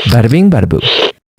Bada bing, bada boom.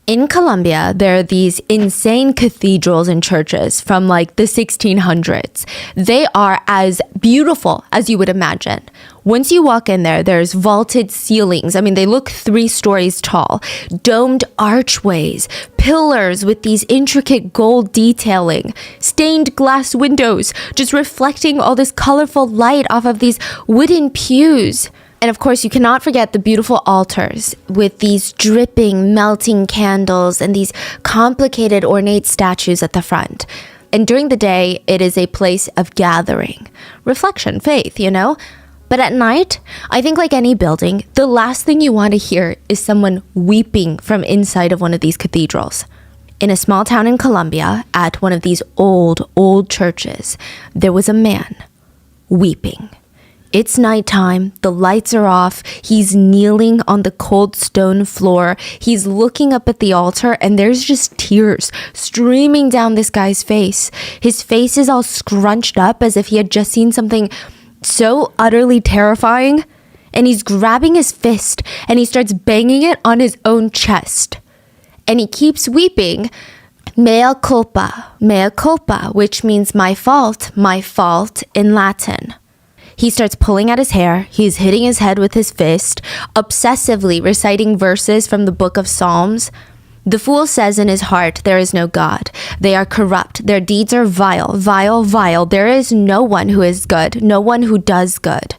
In Colombia, there are these insane cathedrals and churches from like the 1600s. They are as beautiful as you would imagine. Once you walk in there, there's vaulted ceilings. I mean, they look 3 stories tall, domed archways, pillars with these intricate gold detailing, stained glass windows, just reflecting all this colorful light off of these wooden pews. And of course, you cannot forget the beautiful altars with these dripping, melting candles and these complicated, ornate statues at the front. And during the day, it is a place of gathering, reflection, faith, you know? But at night, I think like any building, the last thing you want to hear is someone weeping from inside of one of these cathedrals. In a small town in Colombia, at one of these old churches, there was a man weeping. It's nighttime, the lights are off, he's kneeling on the cold stone floor, he's looking up at the altar, and there's just tears streaming down this guy's face. His face is all scrunched up as if he had just seen something so utterly terrifying, and he's grabbing his fist, and he starts banging it on his own chest. And he keeps weeping, mea culpa, which means my fault in Latin. He starts pulling at his hair, he's hitting his head with his fist, obsessively reciting verses from the book of Psalms. The fool says in his heart, there is no God. They are corrupt. Their deeds are vile, vile, vile. There is no one who is good, no one who does good.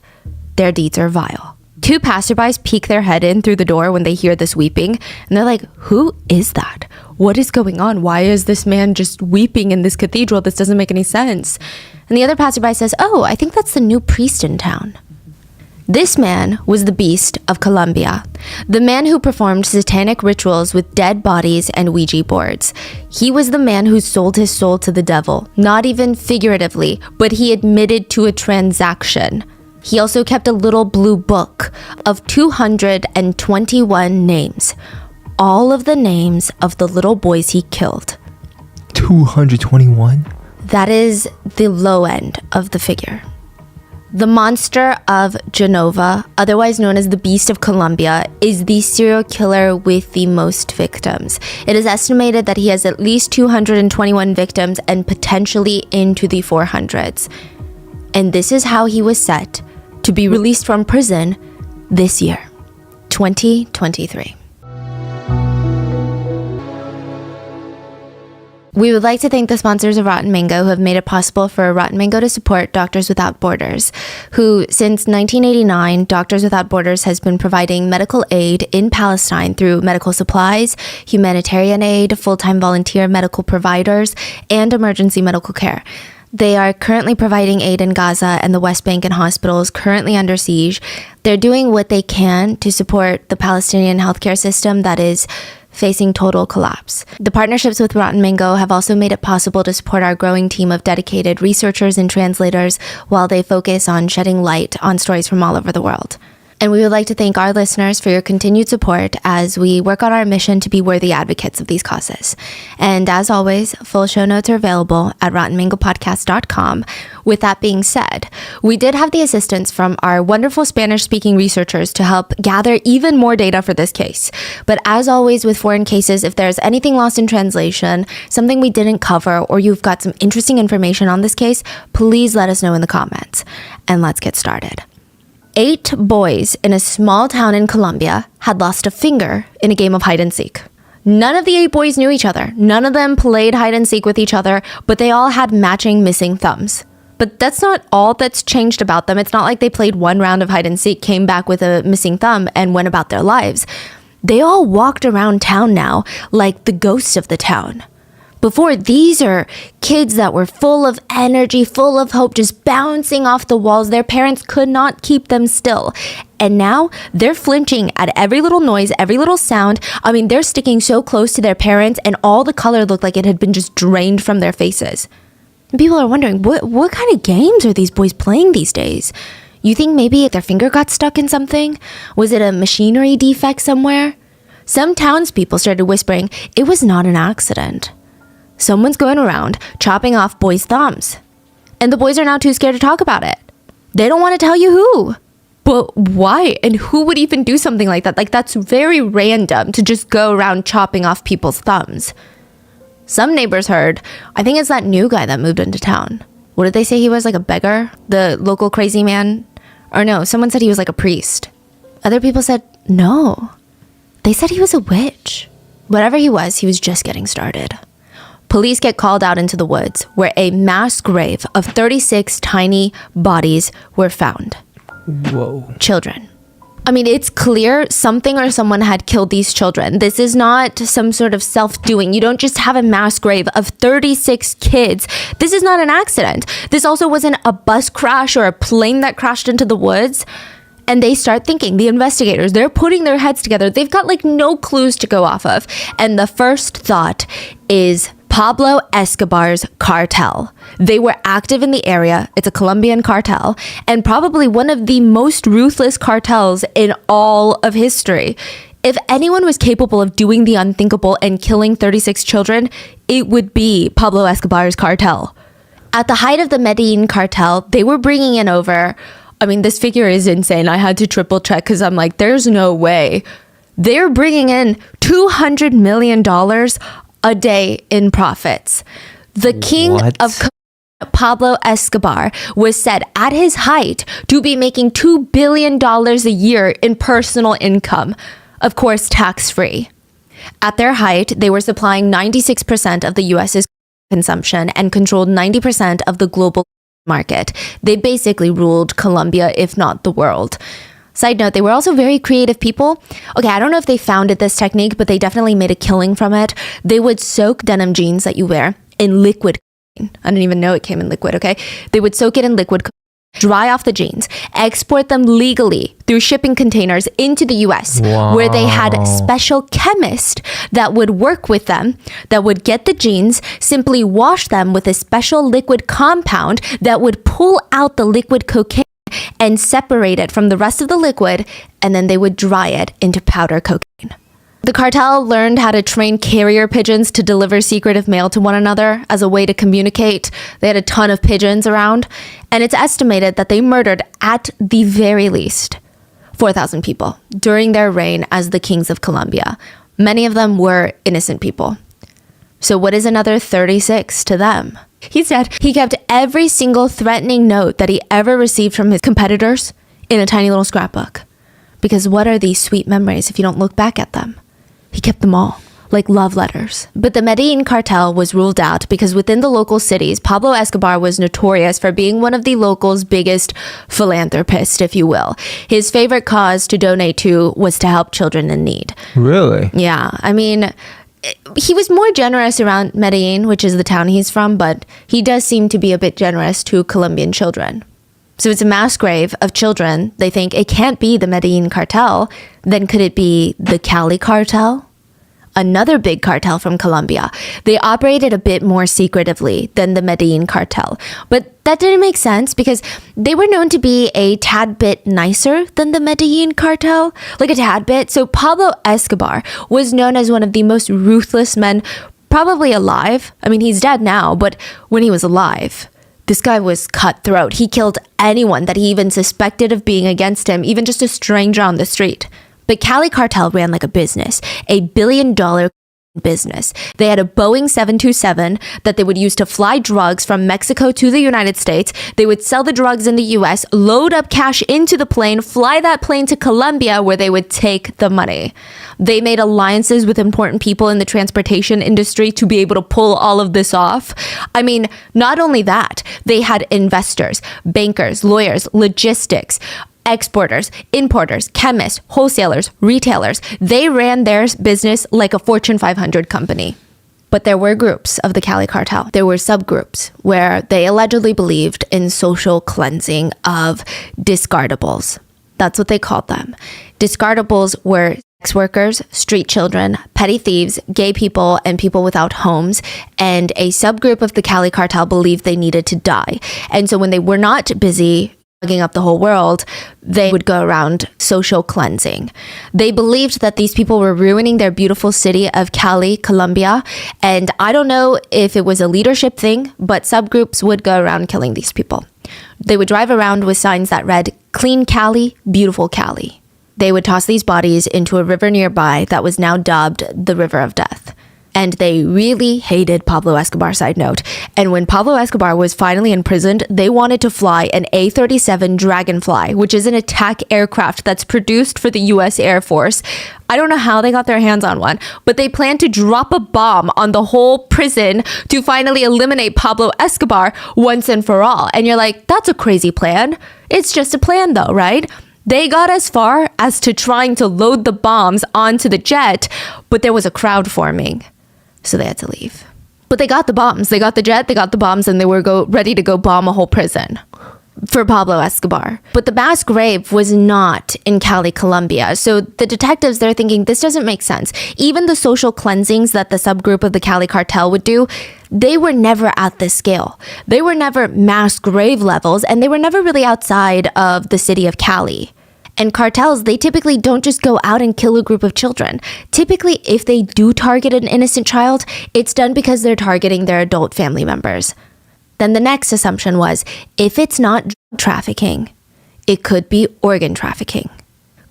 Their deeds are vile. 2 passerbys peek their head in through the door when they hear this weeping, and they're like, who is that? What is going on? Why is this man just weeping in this cathedral? This doesn't make any sense. And the other passerby says, oh, I think that's the new priest in town. This man was the Beast of Colombia, the man who performed satanic rituals with dead bodies and Ouija boards. He was the man who sold his soul to the devil, not even figuratively, but he admitted to a transaction. He also kept a little blue book of 221 names, all of the names of the little boys he killed. 221? That is the low end of the figure. The monster of Genova, otherwise known as the Beast of Colombia, is the serial killer with the most victims. It is estimated that he has at least 221 victims and potentially into the 400s. And this is how he was set to be released from prison this year, 2023. We would like to thank the sponsors of Rotten Mango who have made it possible for Rotten Mango to support Doctors Without Borders, who since 1989, Doctors Without Borders has been providing medical aid in Palestine through medical supplies, humanitarian aid, full-time volunteer medical providers, and emergency medical care. They are currently providing aid in Gaza and the West Bank and hospitals currently under siege. They're doing what they can to support the Palestinian healthcare system that is facing total collapse. The partnerships with Rotten Mango have also made it possible to support our growing team of dedicated researchers and translators while they focus on shedding light on stories from all over the world. And we would like to thank our listeners for your continued support as we work on our mission to be worthy advocates of these causes. And as always, full show notes are available at rottenmangopodcast.com. With that being said, we did have the assistance from our wonderful Spanish-speaking researchers to help gather even more data for this case. But as always with foreign cases, if there's anything lost in translation, something we didn't cover, or you've got some interesting information on this case, please let us know in the comments. And let's get started. 8 boys in a small town in Colombia had lost a finger in a game of hide and seek. None of the 8 boys knew each other. None of them played hide and seek with each other, but they all had matching missing thumbs. But that's not all that's changed about them. It's not like they played one round of hide and seek, came back with a missing thumb, and went about their lives. They all walked around town now like the ghosts of the town. Before, these are kids that were full of energy, full of hope, just bouncing off the walls. Their parents could not keep them still. And now they're flinching at every little noise, every little sound. I mean, they're sticking so close to their parents, and all the color looked like it had been just drained from their faces. And people are wondering, what kind of games are these boys playing these days? You think maybe their finger got stuck in something? Was it a machinery defect somewhere? Some townspeople started whispering it was not an accident. Someone's going around chopping off boys' thumbs. And the boys are now too scared to talk about it. They don't want to tell you who. But why? And who would even do something like that? Like, that's very random to just go around chopping off people's thumbs. Some neighbors heard, I think it's that new guy that moved into town. What did they say he was, like a beggar? The local crazy man? Or no, someone said he was like a priest. Other people said, no. They said he was a witch. Whatever he was just getting started. Police get called out into the woods where a mass grave of 36 tiny bodies were found. Whoa. Children. I mean, it's clear something or someone had killed these children. This is not some sort of self-doing. You don't just have a mass grave of 36 kids. This is not an accident. This also wasn't a bus crash or a plane that crashed into the woods. And they start thinking, the investigators, they're putting their heads together. They've got like no clues to go off of. And the first thought is Pablo Escobar's cartel. They were active in the area. It's a Colombian cartel and probably one of the most ruthless cartels in all of history. If anyone was capable of doing the unthinkable and killing 36 children, it would be Pablo Escobar's cartel. At the height of the Medellin cartel, they were bringing in over, I mean, this figure is insane. I had to triple check because I'm like, there's no way. They're bringing in $200 million a day in profits. The king of Pablo Escobar was said at his height to be making $2 billion a year in personal income, of course, tax-free. At their height, they were supplying 96% of the U.S.'s consumption and controlled 90% of the global market. They basically ruled Colombia, if not the world. Side note, they were also very creative people. Okay, I don't know if they founded this technique, but they definitely made a killing from it. They would soak denim jeans that you wear in liquid cocaine. I didn't even know it came in liquid, okay? They would soak it in liquid cocaine, dry off the jeans, export them legally through shipping containers into the US, where they had special chemists that would work with them, that would get the jeans, simply wash them with a special liquid compound that would pull out the liquid cocaine and separate it from the rest of the liquid, and then they would dry it into powder cocaine. The cartel learned how to train carrier pigeons to deliver secretive mail to one another as a way to communicate. They had a ton of pigeons around, and it's estimated that they murdered, at the very least, 4,000 people during their reign as the kings of Colombia. Many of them were innocent people. So what is another 36 to them? He said he kept every single threatening note that he ever received from his competitors in a tiny little scrapbook. Because what are these sweet memories if you don't look back at them? He kept them all, like love letters. But the Medellin cartel was ruled out because within the local cities, Pablo Escobar was notorious for being one of the locals' biggest philanthropists, if you will. His favorite cause to donate to was to help children in need. Really? Yeah, I mean, he was more generous around Medellin, which is the town he's from, but he does seem to be a bit generous to Colombian children. So it's a mass grave of children. They think it can't be the Medellin cartel. Then could it be the Cali cartel? Another big cartel from Colombia. They operated a bit more secretively than the Medellin cartel. But that didn't make sense because they were known to be a tad bit nicer than the Medellin cartel. Like a tad bit. So Pablo Escobar was known as one of the most ruthless men probably alive. I mean, he's dead now, but when he was alive, this guy was cutthroat. He killed anyone that he even suspected of being against him, even just a stranger on the street. But Cali cartel ran like a business, $1 billion business. They had a Boeing 727 that they would use to fly drugs from Mexico to the United States. They would sell the drugs in the US, load up cash into the plane, fly that plane to Colombia where they would take the money. They made alliances with important people in the transportation industry to be able to pull all of this off. I mean, not only that, they had investors, bankers, lawyers, logistics, exporters, importers, chemists, wholesalers, retailers. They ran their business like a Fortune 500 company. But there were groups of the Cali cartel. There were subgroups where they allegedly believed in social cleansing of discardables. That's what they called them. Discardables were sex workers, street children, petty thieves, gay people, and people without homes. And a subgroup of the Cali cartel believed they needed to die. And so when they were not busy drugging up the whole world, they would go around social cleansing. They believed that these people were ruining their beautiful city of Cali, Colombia. And I don't know if it was a leadership thing, but subgroups would go around killing these people. They would drive around with signs that read, Clean Cali, beautiful Cali. They would toss these bodies into a river nearby that was now dubbed the River of Death. And they really hated Pablo Escobar, side note. And when Pablo Escobar was finally imprisoned, they wanted to fly an A-37 Dragonfly, which is an attack aircraft that's produced for the US Air Force. I don't know how they got their hands on one, but they planned to drop a bomb on the whole prison to finally eliminate Pablo Escobar once and for all. And you're like, that's a crazy plan. It's just a plan though, right? They got as far as to trying to load the bombs onto the jet, but there was a crowd forming. So they had to leave. But they got the bombs. They got the jet, they got the bombs, and they were ready to go bomb a whole prison for Pablo Escobar. But the mass grave was not in Cali, Colombia. So the detectives, they're thinking, this doesn't make sense. Even the social cleansings that the subgroup of the Cali cartel would do, they were never at this scale. They were never mass grave levels, and they were never really outside of the city of Cali. And cartels, they typically don't just go out and kill a group of children. Typically, if they do target an innocent child, it's done because they're targeting their adult family members. Then the next assumption was, if it's not drug trafficking, it could be organ trafficking.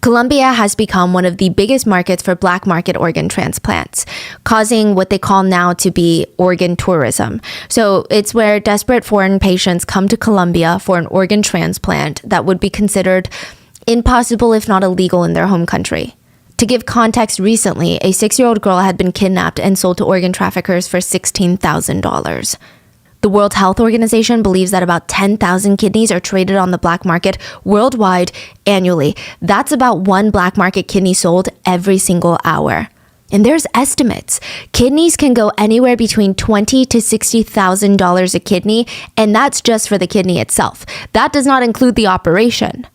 Colombia has become one of the biggest markets for black market organ transplants, causing what they call now to be organ tourism. So it's where desperate foreign patients come to Colombia for an organ transplant that would be considered impossible, if not illegal, in their home country. To give context, recently, a 6-year-old girl had been kidnapped and sold to organ traffickers for $16,000. The World Health Organization believes that about 10,000 kidneys are traded on the black market worldwide annually. That's about one black market kidney sold every single hour. And there's estimates. Kidneys can go anywhere between $20,000 to $60,000 a kidney, and that's just for the kidney itself. That does not include the operation.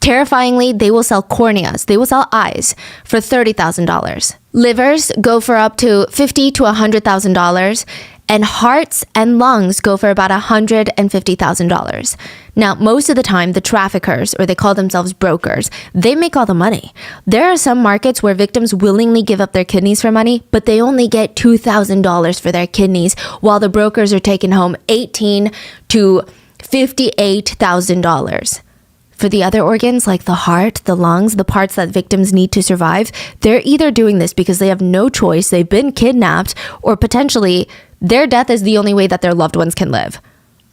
Terrifyingly, they will sell corneas, they will sell eyes for $30,000. Livers go for up to $50,000 to $100,000, and hearts and lungs go for about $150,000. Now, most of the time, the traffickers, or they call themselves brokers, they make all the money. There are some markets where victims willingly give up their kidneys for money, but they only get $2,000 for their kidneys, while the brokers are taking home $18,000 to $58,000. For the other organs, like the heart, the lungs, the parts that victims need to survive, they're either doing this because they have no choice, they've been kidnapped, or potentially their death is the only way that their loved ones can live.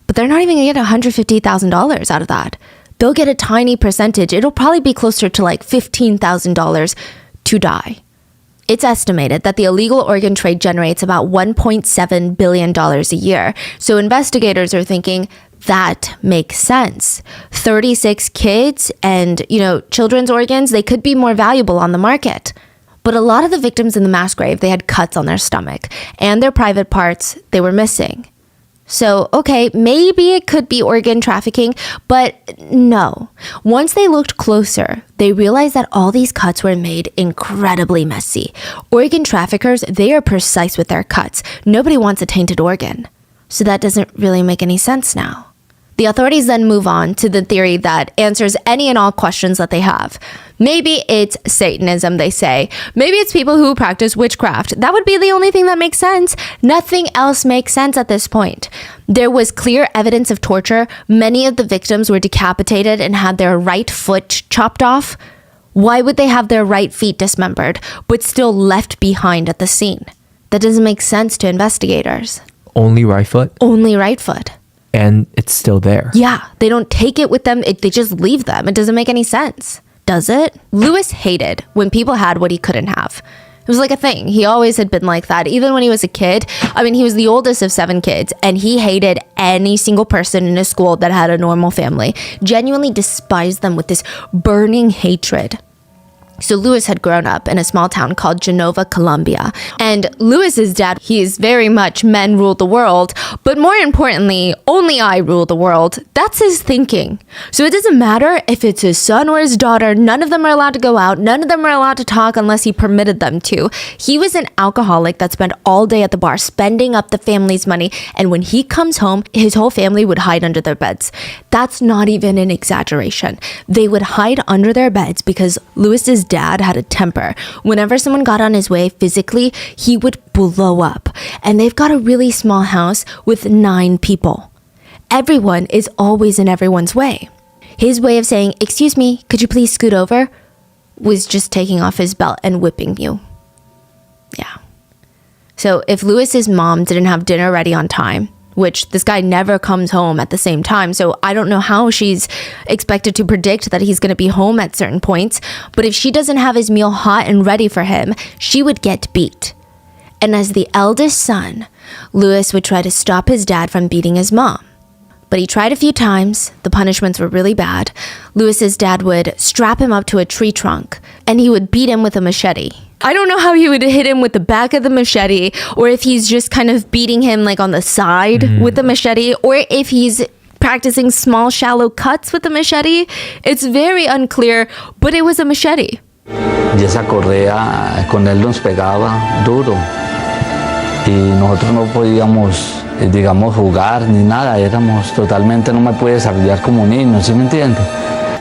But they're not even going to get $150,000 out of that. They'll get a tiny percentage. It'll probably be closer to like $15,000 to die. It's estimated that the illegal organ trade generates about $1.7 billion a year. So investigators are thinking, that makes sense. 36 kids and, children's organs, they could be more valuable on the market. But a lot of the victims in the mass grave, they had cuts on their stomach and their private parts, they were missing. So, okay, maybe it could be organ trafficking, but no. Once they looked closer, they realized that all these cuts were made incredibly messy. Organ traffickers, they are precise with their cuts. Nobody wants a tainted organ. So that doesn't really make any sense now. The authorities then move on to the theory that answers any and all questions that they have. Maybe it's Satanism, they say. Maybe it's people who practice witchcraft. That would be the only thing that makes sense. Nothing else makes sense at this point. There was clear evidence of torture. Many of the victims were decapitated and had their right foot chopped off. Why would they have their right feet dismembered, but still left behind at the scene? That doesn't make sense to investigators. Only right foot? Only right foot. And it's still there. Yeah, they don't take it with them. They just leave them. It doesn't make any sense. Does it? Lewis hated when people had what he couldn't have. It was like a thing. He always had been like that. Even when he was a kid. I mean, he was the oldest of 7 kids, and he hated any single person in his school that had a normal family. Genuinely despised them with this burning hatred. So Lewis had grown up in a small town called Genova, Colombia. And Lewis's dad, he is very much men rule the world, but more importantly, only I rule the world. That's his thinking. So it doesn't matter if it's his son or his daughter, none of them are allowed to go out, none of them are allowed to talk unless he permitted them to. He was an alcoholic that spent all day at the bar, spending up the family's money, and when he comes home, his whole family would hide under their beds. That's not even an exaggeration. They would hide under their beds because Lewis's dad had a temper. Whenever someone got on his way physically, he would blow up. And they've got a really small house with 9 people. Everyone is always in everyone's way. His way of saying, "Excuse me, could you please scoot over?" was just taking off his belt and whipping you. Yeah. So if Lewis's mom didn't have dinner ready on time, which this guy never comes home at the same time, so I don't know how she's expected to predict that he's going to be home at certain points, but if she doesn't have his meal hot and ready for him, she would get beat. And as the eldest son, Lewis would try to stop his dad from beating his mom. But he tried a few times. The punishments were really bad. Lewis's dad would strap him up to a tree trunk and he would beat him with a machete. I don't know how he would hit him with the back of the machete, or if he's just kind of beating him like on the side with the machete, or if he's practicing small, shallow cuts with the machete. It's very unclear, but it was a machete. Y esa correa con él nos pegaba duro. Y nosotros no podíamos, digamos, jugar ni nada. Éramos totalmente, no me pude desarrollar como niño, ¿sí me entiende?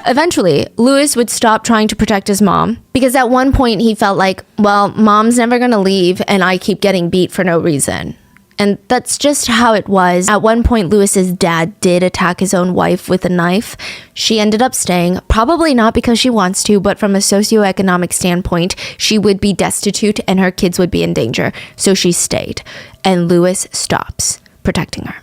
Eventually, Lewis would stop trying to protect his mom because at one point he felt like, well, mom's never going to leave and I keep getting beat for no reason. And that's just how it was. At one point, Lewis's dad did attack his own wife with a knife. She ended up staying, probably not because she wants to, but from a socioeconomic standpoint, she would be destitute and her kids would be in danger. So she stayed. And Lewis stops protecting her.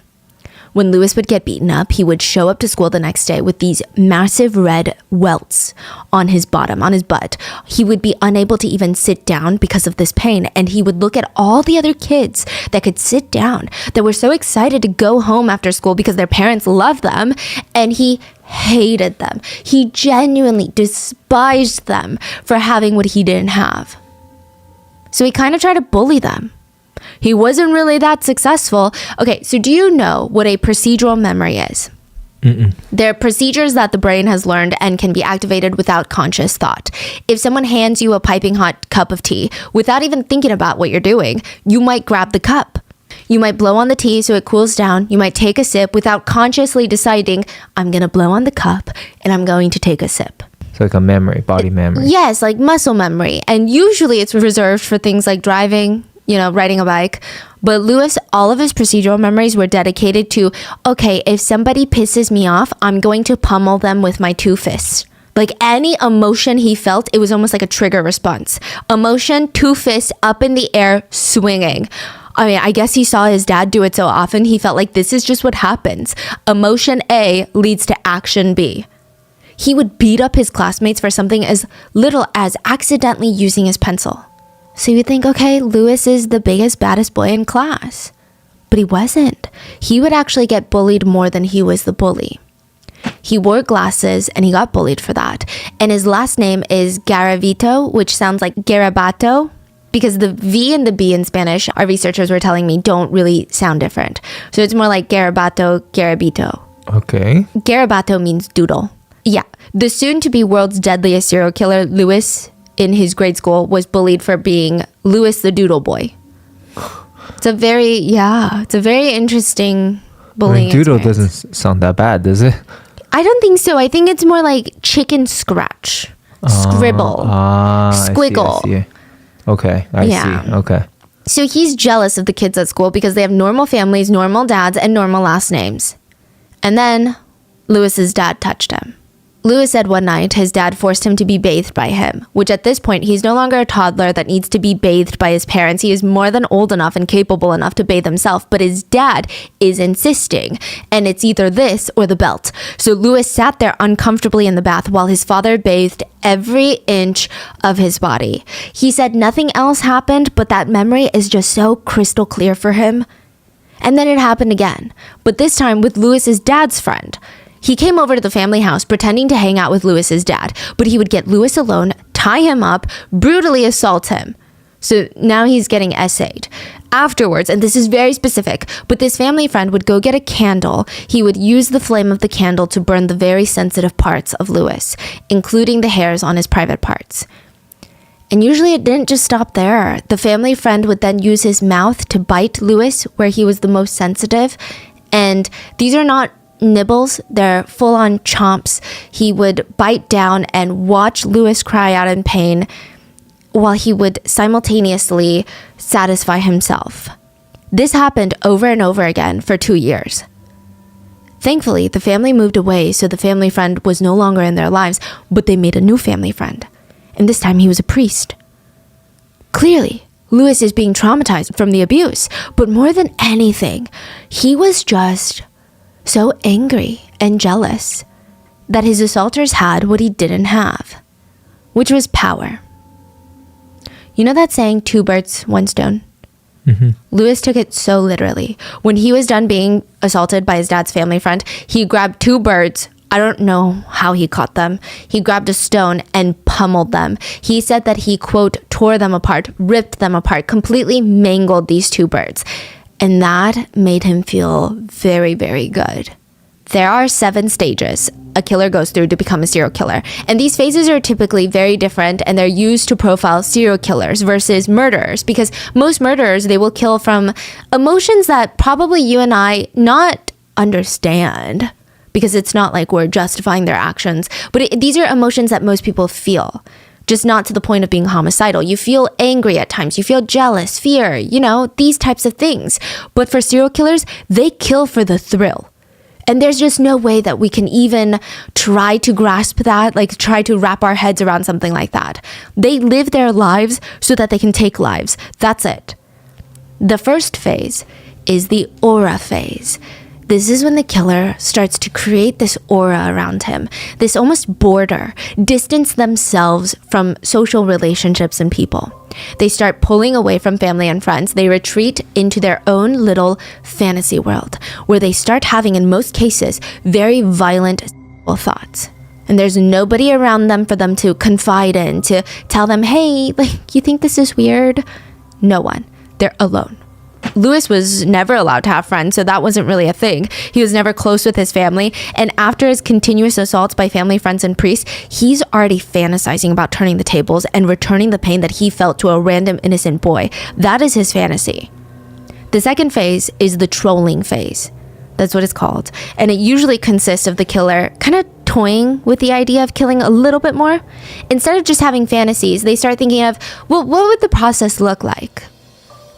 When Lewis would get beaten up, he would show up to school the next day with these massive red welts on his bottom, on his butt. He would be unable to even sit down because of this pain. And he would look at all the other kids that could sit down, that were so excited to go home after school because their parents loved them. And he hated them. He genuinely despised them for having what he didn't have. So he kind of tried to bully them. He wasn't really that successful. Okay, so do you know what a procedural memory is? They're procedures that the brain has learned and can be activated without conscious thought. If someone hands you a piping hot cup of tea, without even thinking about what you're doing, you might grab the cup. You might blow on the tea so it cools down. You might take a sip without consciously deciding, I'm going to blow on the cup and I'm going to take a sip. It's like a memory, body memory. Yes, like muscle memory. And usually it's reserved for things like driving, riding a bike. But Lewis, all of his procedural memories were dedicated to, okay, if somebody pisses me off, I'm going to pummel them with my 2 fists. Like any emotion he felt, it was almost like a trigger response. Emotion, 2 fists up in the air, swinging. I mean, I guess he saw his dad do it so often, he felt like this is just what happens. Emotion A leads to action B. He would beat up his classmates for something as little as accidentally using his pencil. So you would think, okay, Lewis is the biggest, baddest boy in class. But he wasn't. He would actually get bullied more than he was the bully. He wore glasses and he got bullied for that. And his last name is Garavito, which sounds like Garabato, because the V and the B in Spanish, our researchers were telling me, don't really sound different. So it's more like Garabato, Garabito. Okay. Garabato means doodle. Yeah. The soon-to-be world's deadliest serial killer, Lewis, in his grade school, was bullied for being Lewis the Doodle Boy. It's a very interesting bullying Doodle experience. doesn't sound that bad, does it? I don't think so. I think it's more like chicken scratch, scribble, squiggle. I see. Okay, I see. Okay. So he's jealous of the kids at school because they have normal families, normal dads, and normal last names. And then Lewis's dad touched him. Lewis said one night his dad forced him to be bathed by him, which at this point, he's no longer a toddler that needs to be bathed by his parents. He is more than old enough and capable enough to bathe himself, but his dad is insisting, and it's either this or the belt. So Lewis sat there uncomfortably in the bath while his father bathed every inch of his body. He said nothing else happened, but that memory is just so crystal clear for him. And then it happened again, but this time with Lewis's dad's friend. He came over to the family house pretending to hang out with Lewis's dad, but he would get Lewis alone, tie him up, brutally assault him. So now he's getting essayed. Afterwards, and this is very specific, but this family friend would go get a candle. He would use the flame of the candle to burn the very sensitive parts of Lewis, including the hairs on his private parts. And usually it didn't just stop there. The family friend would then use his mouth to bite Lewis where he was the most sensitive. And these are not nibbles, they're full-on chomps. He would bite down and watch Lewis cry out in pain while he would simultaneously satisfy himself. This happened over and over again for 2 years. Thankfully, the family moved away, so the family friend was no longer in their lives, but they made a new family friend. And this time he was a priest. Clearly, Lewis is being traumatized from the abuse, but more than anything, he was just so angry and jealous that his assaulters had what he didn't have, which was power. You know that saying, 2 birds, 1 stone? Mm-hmm. Lewis took it so literally. When he was done being assaulted by his dad's family friend, he grabbed 2 birds. I don't know how he caught them. He grabbed a stone and pummeled them. He said that he, quote, tore them apart, ripped them apart, completely mangled these 2 birds. And that made him feel very, very good. There are 7 stages a killer goes through to become a serial killer. And these phases are typically very different, and they're used to profile serial killers versus murderers, because most murderers, they will kill from emotions that probably you and I not understand, because it's not like we're justifying their actions. But these are emotions that most people feel, just not to the point of being homicidal. You feel angry at times. You feel jealous, fear, these types of things. But for serial killers, they kill for the thrill. And there's just no way that we can even try to grasp that, like try to wrap our heads around something like that. They live their lives so that they can take lives. That's it. The first phase is the aura phase. This is when the killer starts to create this aura around him, this almost border, distance themselves from social relationships and people. They start pulling away from family and friends. They retreat into their own little fantasy world, where they start having, in most cases, very violent thoughts. And there's nobody around them for them to confide in, to tell them, hey, you think this is weird? No one. They're alone. Lewis was never allowed to have friends, so that wasn't really a thing. He was never close with his family, and after his continuous assaults by family, friends, and priests, he's already fantasizing about turning the tables and returning the pain that he felt to a random innocent boy. That is his fantasy. The second phase is the trolling phase. That's what it's called. And it usually consists of the killer kind of toying with the idea of killing a little bit more. Instead of just having fantasies, they start thinking of, well, what would the process look like?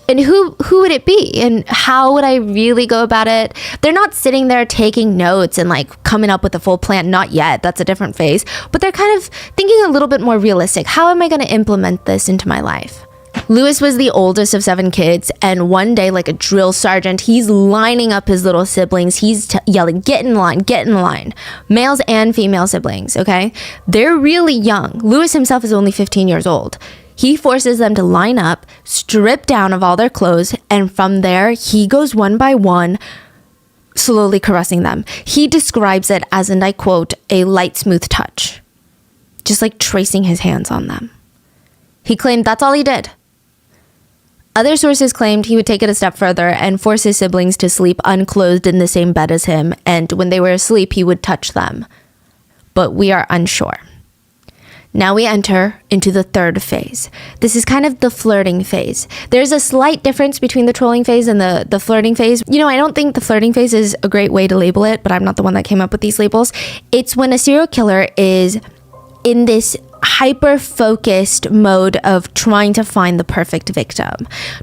And who would it be? And how would I really go about it? They're not sitting there taking notes and coming up with a full plan. Not yet. That's a different phase. But they're kind of thinking a little bit more realistic. How am I going to implement this into my life? Lewis was the oldest of 7 kids, and one day, like a drill sergeant, he's lining up his little siblings. He's yelling, get in line, get in line. Males and female siblings, okay? They're really young. Lewis himself is only 15 years old. He forces them to line up, strip down of all their clothes, and from there, he goes one by one, slowly caressing them. He describes it as, and I quote, a light, smooth touch. Just like tracing his hands on them. He claimed that's all he did. Other sources claimed he would take it a step further and force his siblings to sleep unclothed in the same bed as him, and when they were asleep, he would touch them. But we are unsure. Now we enter into the third phase. This is kind of the flirting phase. There's a slight difference between the trolling phase and the flirting phase. I don't think the flirting phase is a great way to label it, but I'm not the one that came up with these labels. It's when a serial killer is in this hyper-focused mode of trying to find the perfect victim,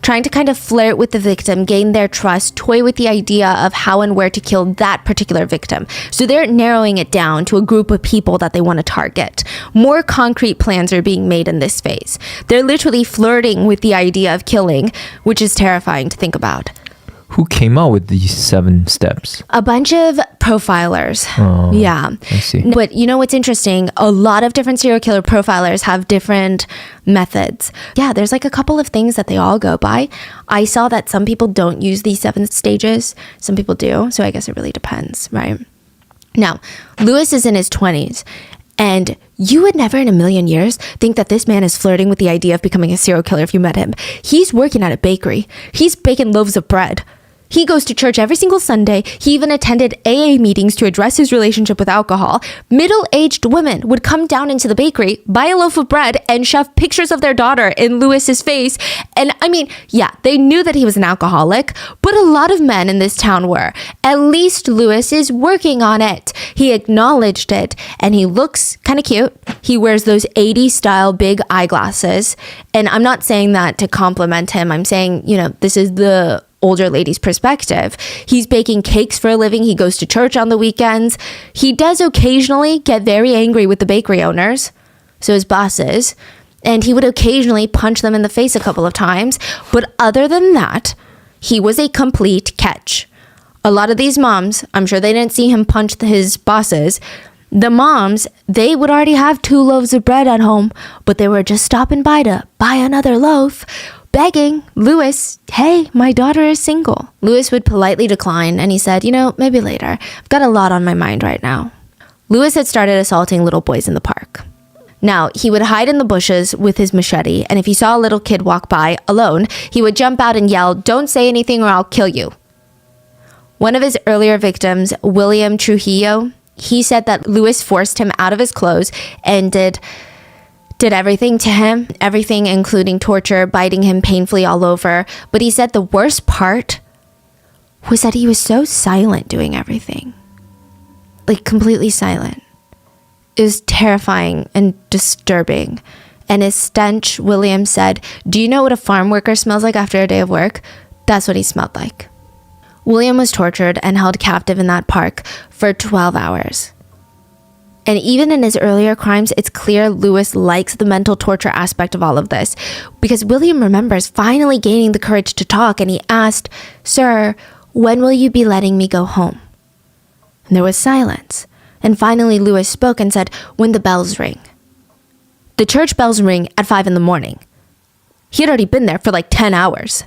trying to kind of flirt with the victim, gain their trust, toy with the idea of how and where to kill that particular victim. So they're narrowing it down to a group of people that they want to target. More concrete plans are being made in this phase. They're literally flirting with the idea of killing, which is terrifying to think about. Who came out with these 7 steps? A bunch of profilers. Oh, yeah. I see. But what's interesting? A lot of different serial killer profilers have different methods. Yeah, there's a couple of things that they all go by. I saw that some people don't use these 7 stages. Some people do. So I guess it really depends, right? Now, Lewis is in his 20s. And you would never in a million years think that this man is flirting with the idea of becoming a serial killer if you met him. He's working at a bakery. He's baking loaves of bread. He goes to church every single Sunday. He even attended AA meetings to address his relationship with alcohol. Middle-aged women would come down into the bakery, buy a loaf of bread, and shove pictures of their daughter in Lewis's face. And they knew that he was an alcoholic, but a lot of men in this town were. At least Lewis is working on it. He acknowledged it, and he looks kind of cute. He wears those 80s style big eyeglasses. And I'm not saying that to compliment him. I'm saying, this is the older lady's perspective. He's baking cakes for a living. He goes to church on the weekends. He does occasionally get very angry with the bakery owners, so his bosses, and he would occasionally punch them in the face a couple of times. But other than that, he was a complete catch. A lot of these moms, I'm sure they didn't see him punch his bosses. The moms, they would already have 2 loaves of bread at home, but they were just stopping by to buy another loaf, begging Louis, hey, my daughter is single. Louis would politely decline, and he said, maybe later. I've got a lot on my mind right now. Louis had started assaulting little boys in the park. Now, he would hide in the bushes with his machete, and if he saw a little kid walk by alone, he would jump out and yell, don't say anything or I'll kill you. One of his earlier victims, William Trujillo, he said that Louis forced him out of his clothes and did everything to him, everything including torture, biting him painfully all over. But he said the worst part was that he was so silent doing everything. Like completely silent. It was terrifying and disturbing. And his stench, William said, do you know what a farm worker smells like after a day of work? That's what he smelled like. William was tortured and held captive in that park for 12 hours. And even in his earlier crimes, it's clear Louis likes the mental torture aspect of all of this, because William remembers finally gaining the courage to talk, and he asked, sir, when will you be letting me go home? And there was silence. And finally Louis spoke and said, when the bells ring. The church bells ring at 5 a.m. He had already been there for like 10 hours.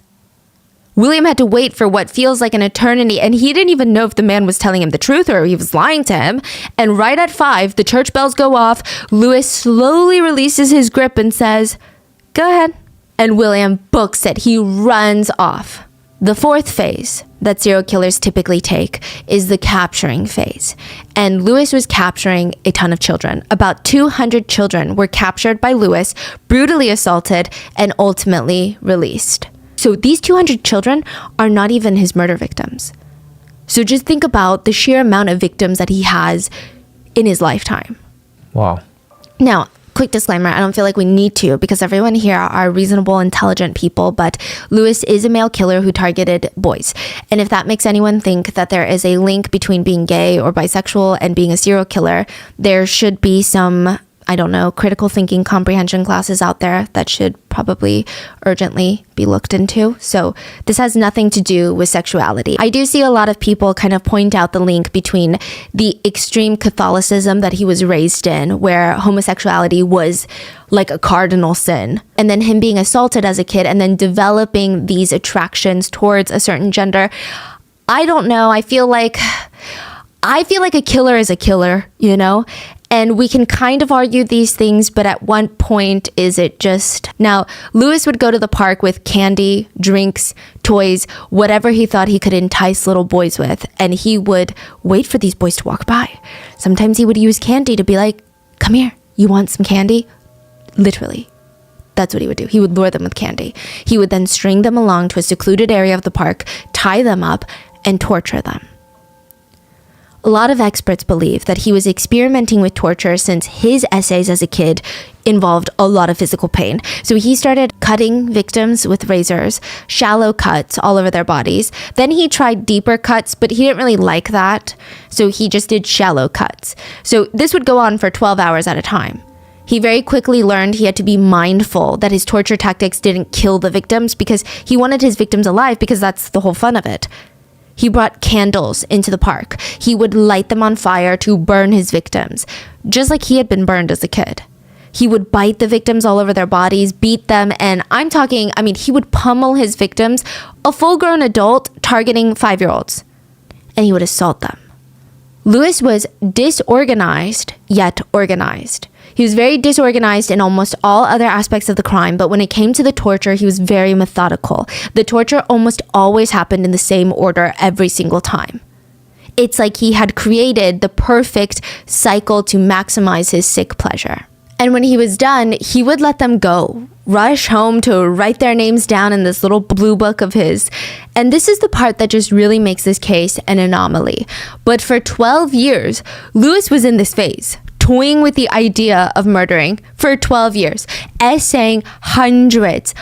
William had to wait for what feels like an eternity, and he didn't even know if the man was telling him the truth or he was lying to him. And right at 5, the church bells go off. Louis slowly releases his grip and says, go ahead. And William books it. He runs off. The 4th phase that serial killers typically take is the capturing phase. And Louis was capturing a ton of children. About 200 children were captured by Louis, brutally assaulted, and ultimately released. So these 200 children are not even his murder victims. So just think about the sheer amount of victims that he has in his lifetime. Wow. Now, quick disclaimer, I don't feel like we need to, because everyone here are reasonable, intelligent people, but Louis is a male killer who targeted boys. And if that makes anyone think that there is a link between being gay or bisexual and being a serial killer, there should be some, critical thinking comprehension classes out there that should probably urgently be looked into. So this has nothing to do with sexuality. I do see a lot of people kind of point out the link between the extreme Catholicism that he was raised in, where homosexuality was like a cardinal sin, and then him being assaulted as a kid and then developing these attractions towards a certain gender. I don't know. I feel like a killer is a killer, And we can kind of argue these things, but at one point, is it just... Now, Louis would go to the park with candy, drinks, toys, whatever he thought he could entice little boys with, and he would wait for these boys to walk by. Sometimes he would use candy to be like, come here, you want some candy? Literally. That's what he would do. He would lure them with candy. He would then string them along to a secluded area of the park, tie them up, and torture them. A lot of experts believe that he was experimenting with torture since his essays as a kid involved a lot of physical pain. So he started cutting victims with razors, shallow cuts all over their bodies. Then he tried deeper cuts, but he didn't really like that. So he just did shallow cuts. So this would go on for 12 hours at a time. He very quickly learned he had to be mindful that his torture tactics didn't kill the victims, because he wanted his victims alive, because that's the whole fun of it. He brought candles into the park. He would light them on fire to burn his victims, just like he had been burned as a kid. He would bite the victims all over their bodies, beat them, and he would pummel his victims, a full-grown adult targeting 5-year-olds, and he would assault them. Louis was disorganized, yet organized. He was very disorganized in almost all other aspects of the crime, but when it came to the torture, he was very methodical. The torture almost always happened in the same order every single time. It's like he had created the perfect cycle to maximize his sick pleasure. And when he was done, he would let them go, rush home to write their names down in this little blue book of his. And this is the part that just really makes this case an anomaly. But for 12 years, Louis was in this phase, toying with the idea of murdering for 12 years, essaying hundreds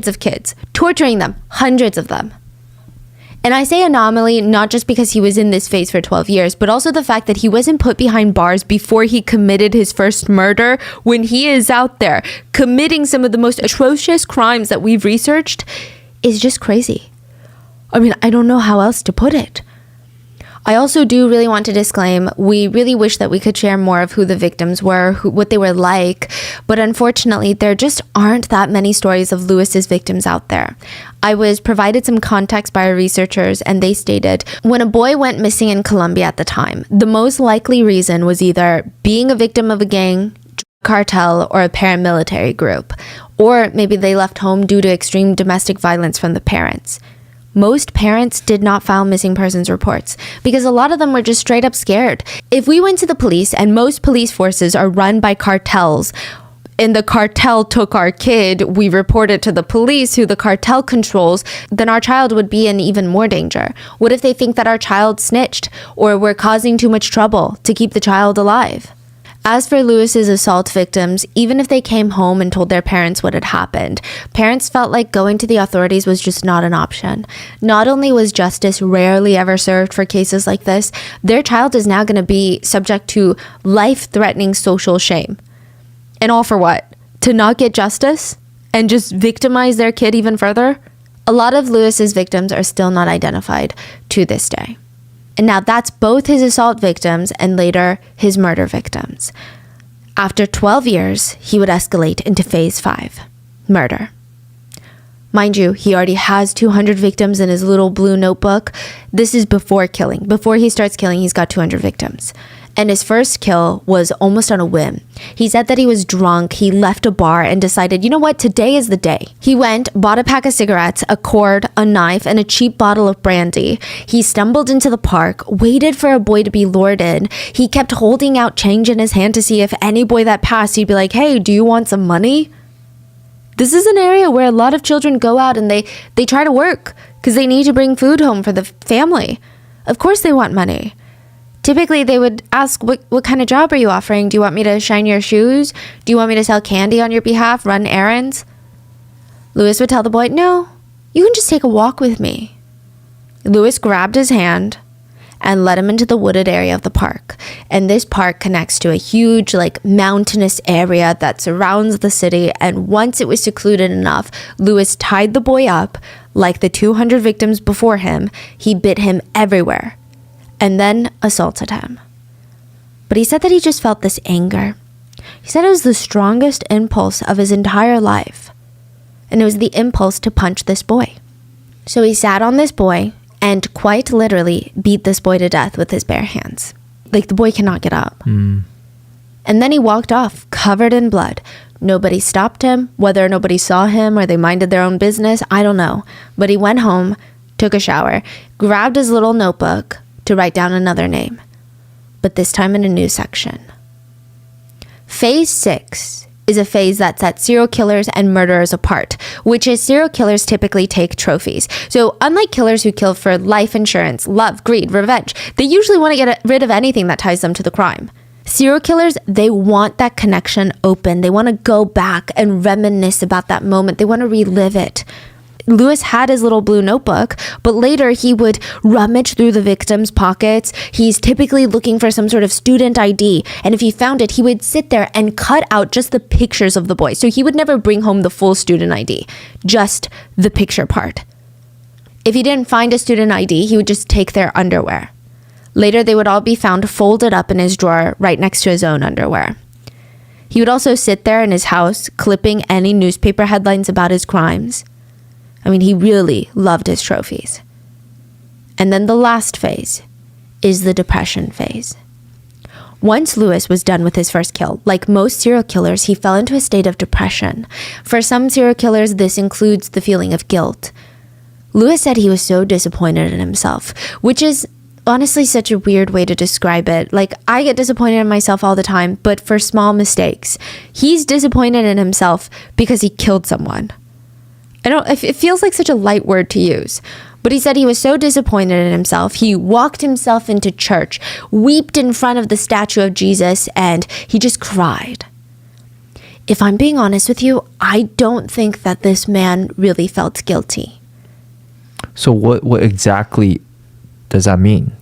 of kids, torturing them, hundreds of them. And I say anomaly not just because he was in this phase for 12 years, but also the fact that he wasn't put behind bars before he committed his first murder, when he is out there committing some of the most atrocious crimes that we've researched, is just crazy. I mean, I don't know how else to put it. I also do really want to disclaim, we really wish that we could share more of who the victims were, what they were like, but unfortunately, there just aren't that many stories of Lewis's victims out there. I was provided some context by our researchers, and they stated, when a boy went missing in Colombia at the time, the most likely reason was either being a victim of a gang, cartel, or a paramilitary group, or maybe they left home due to extreme domestic violence from the parents. Most parents did not file missing persons reports because a lot of them were just straight up scared. If we went to the police, and most police forces are run by cartels, and the cartel took our kid, we report it to the police who the cartel controls, then our child would be in even more danger. What if they think that our child snitched or we're causing too much trouble to keep the child alive? As for Lewis's assault victims, even if they came home and told their parents what had happened, parents felt like going to the authorities was just not an option. Not only was justice rarely ever served for cases like this, their child is now going to be subject to life-threatening social shame. And all for what? To not get justice? And just victimize their kid even further? A lot of Lewis's victims are still not identified to this day. And now that's both his assault victims and later his murder victims. After 12 years, he would escalate into phase 5, murder. Mind you, he already has 200 victims in his little blue notebook. This is before killing. Before he starts killing, he's got 200 victims. And his first kill was almost on a whim. He said that he was drunk, he left a bar and decided, you know what, today is the day. He went, bought a pack of cigarettes, a cord, a knife, and a cheap bottle of brandy. He stumbled into the park, waited for a boy to be lured in. He kept holding out change in his hand to see if any boy that passed, he'd be like, hey, do you want some money? This is an area where a lot of children go out and they try to work because they need to bring food home for the family. Of course they want money. Typically, they would ask, what kind of job are you offering? Do you want me to shine your shoes? Do you want me to sell candy on your behalf, run errands? Lewis would tell the boy, no, you can just take a walk with me. Lewis grabbed his hand and led him into the wooded area of the park. And this park connects to a huge, mountainous area that surrounds the city. And once it was secluded enough, Lewis tied the boy up. Like the 200 victims before him, he bit him everywhere and then assaulted him. But he said that he just felt this anger. He said it was the strongest impulse of his entire life. And it was the impulse to punch this boy. So he sat on this boy and quite literally beat this boy to death with his bare hands. The boy cannot get up. And then he walked off, covered in blood. Nobody stopped him. Whether nobody saw him or they minded their own business, I don't know. But he went home, took a shower, grabbed his little notebook to write down another name. But this time in a new section. Phase 6 is a phase that sets serial killers and murderers apart, which is serial killers typically take trophies. So unlike killers who kill for life insurance, love, greed, revenge, they usually want to get rid of anything that ties them to the crime. Serial killers, they want that connection open. They want to go back and reminisce about that moment. They want to relive it. Lewis had his little blue notebook, but later he would rummage through the victim's pockets. He's typically looking for some sort of student ID. And if he found it, he would sit there and cut out just the pictures of the boy. So he would never bring home the full student ID, just the picture part. If he didn't find a student ID, he would just take their underwear. Later, they would all be found folded up in his drawer right next to his own underwear. He would also sit there in his house, clipping any newspaper headlines about his crimes. I mean, he really loved his trophies. And then the last phase is the depression phase. Once Lewis was done with his first kill, like most serial killers, he fell into a state of depression. For some serial killers, this includes the feeling of guilt. Lewis said he was so disappointed in himself, which is honestly such a weird way to describe it. I get disappointed in myself all the time, but for small mistakes. He's disappointed in himself because he killed someone. It feels like such a light word to use, but he said he was so disappointed in himself. He walked himself into church, wept in front of the statue of Jesus, and he just cried. If I'm being honest with you, I don't think that this man really felt guilty. So what exactly does that mean?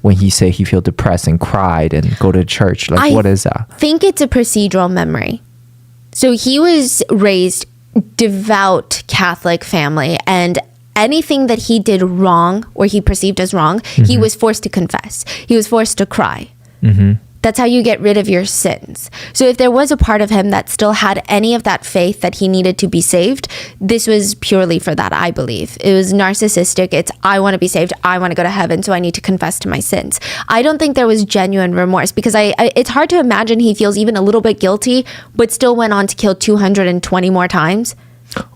When he say he feel depressed and cried and go to church, like what is that? I think it's a procedural memory. So he was raised devout Catholic family, and anything that he did wrong or he perceived as wrong, he was forced to confess. He was forced to cry. That's how you get rid of your sins. So if there was a part of him that still had any of that faith that he needed to be saved, this was purely for that, I believe. It was narcissistic. It's, I want to be saved. I want to go to heaven, so I need to confess to my sins. I don't think there was genuine remorse, because it's hard to imagine he feels even a little bit guilty, but still went on to kill 220 more times.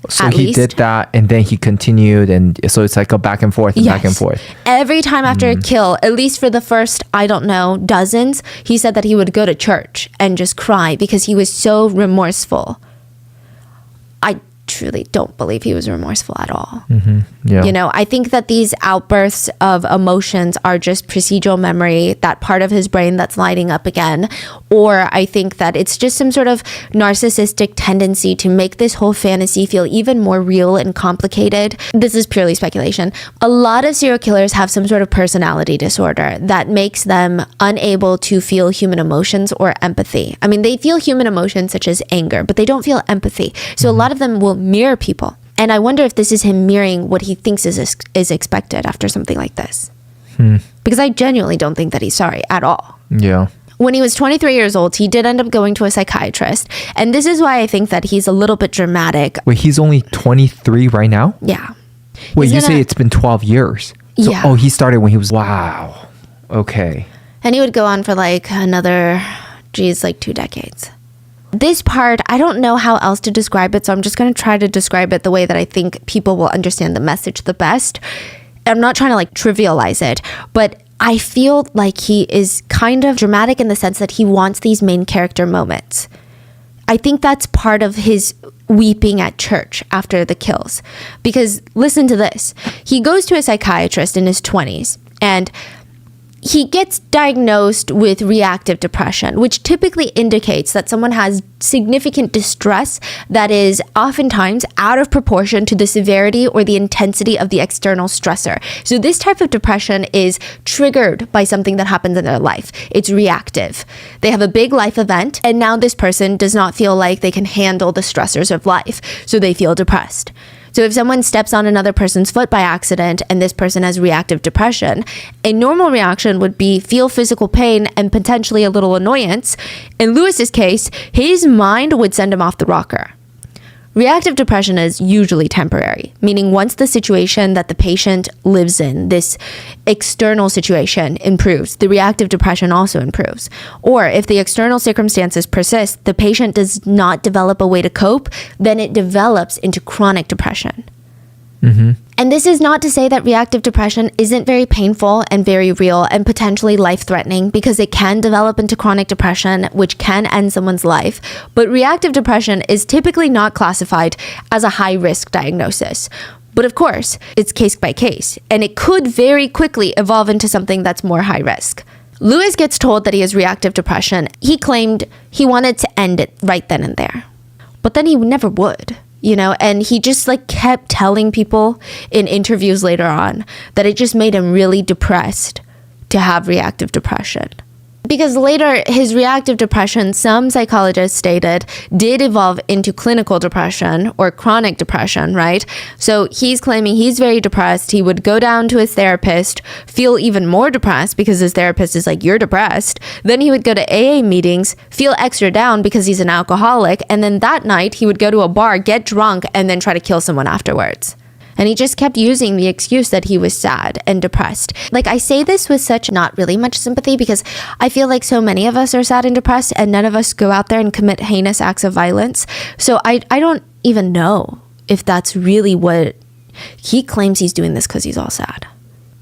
So he did that, and then he continued, and so it's like a back and forth and back and forth. Every time after a kill, at least for the first, I don't know, dozens, he said that he would go to church and just cry because he was so remorseful. I truly don't believe he was remorseful at all. Yeah. You know, I think that these outbursts of emotions are just procedural memory, that part of his brain that's lighting up again. Or I think that it's just some sort of narcissistic tendency to make this whole fantasy feel even more real and complicated. This is purely speculation. A lot of serial killers have some sort of personality disorder that makes them unable to feel human emotions or empathy. I mean, they feel human emotions such as anger, but they don't feel empathy. So a lot of them will mirror people. And I wonder if this is him mirroring what he thinks is expected after something like this. Because I genuinely don't think that he's sorry at all. Yeah. When he was 23 years old, he did end up going to a psychiatrist. And this is why I think that he's a little bit dramatic. Wait, he's only 23 right now? Yeah. Wait, you say it's been 12 years? So, Yeah. Oh, he started when he was, wow. Okay. And he would go on for like another, like 2 decades. This part, I don't know how else to describe it, so I'm just going to try to describe it the way that I think people will understand the message the best. I'm not trying to like trivialize it, but I feel like he is kind of dramatic in the sense that he wants these main character moments. I think that's part of his weeping at church after the kills. Because listen to this. He goes to a psychiatrist in his 20s, and he gets diagnosed with reactive depression, which typically indicates that someone has significant distress that is oftentimes out of proportion to the severity or the intensity of the external stressor. So this type of depression is triggered by something that happens in their life. It's reactive. They have a big life event, and now this person does not feel like they can handle the stressors of life, so they feel depressed. So if someone steps on another person's foot by accident and this person has reactive depression, a normal reaction would be feel physical pain and potentially a little annoyance. In Lewis's case, his mind would send him off the rocker. Reactive depression is usually temporary, meaning once the situation that the patient lives in, this external situation, improves, the reactive depression also improves. Or if the external circumstances persist, the patient does not develop a way to cope, then it develops into chronic depression. And this is not to say that reactive depression isn't very painful and very real and potentially life-threatening, because it can develop into chronic depression, which can end someone's life. But reactive depression is typically not classified as a high-risk diagnosis. But of course, it's case by case, and it could very quickly evolve into something that's more high risk. Lewis gets told that he has reactive depression. He claimed he wanted to end it right then and there. But then he never would. You know, and he just like kept telling people in interviews later on that it just made him really depressed to have reactive depression. Because later, his reactive depression, some psychologists stated, did evolve into clinical depression or chronic depression, right? So he's claiming he's very depressed. He would go down to his therapist, feel even more depressed because his therapist is like, you're depressed. Then he would go to AA meetings, feel extra down because he's an alcoholic. And then that night, he would go to a bar, get drunk, and then try to kill someone afterwards. And he just kept using the excuse that he was sad and depressed. Like, I say this with such not really much sympathy, because I feel like so many of us are sad and depressed, and none of us go out there and commit heinous acts of violence. So I don't even know if that's really what he claims. He's doing this because he's all sad.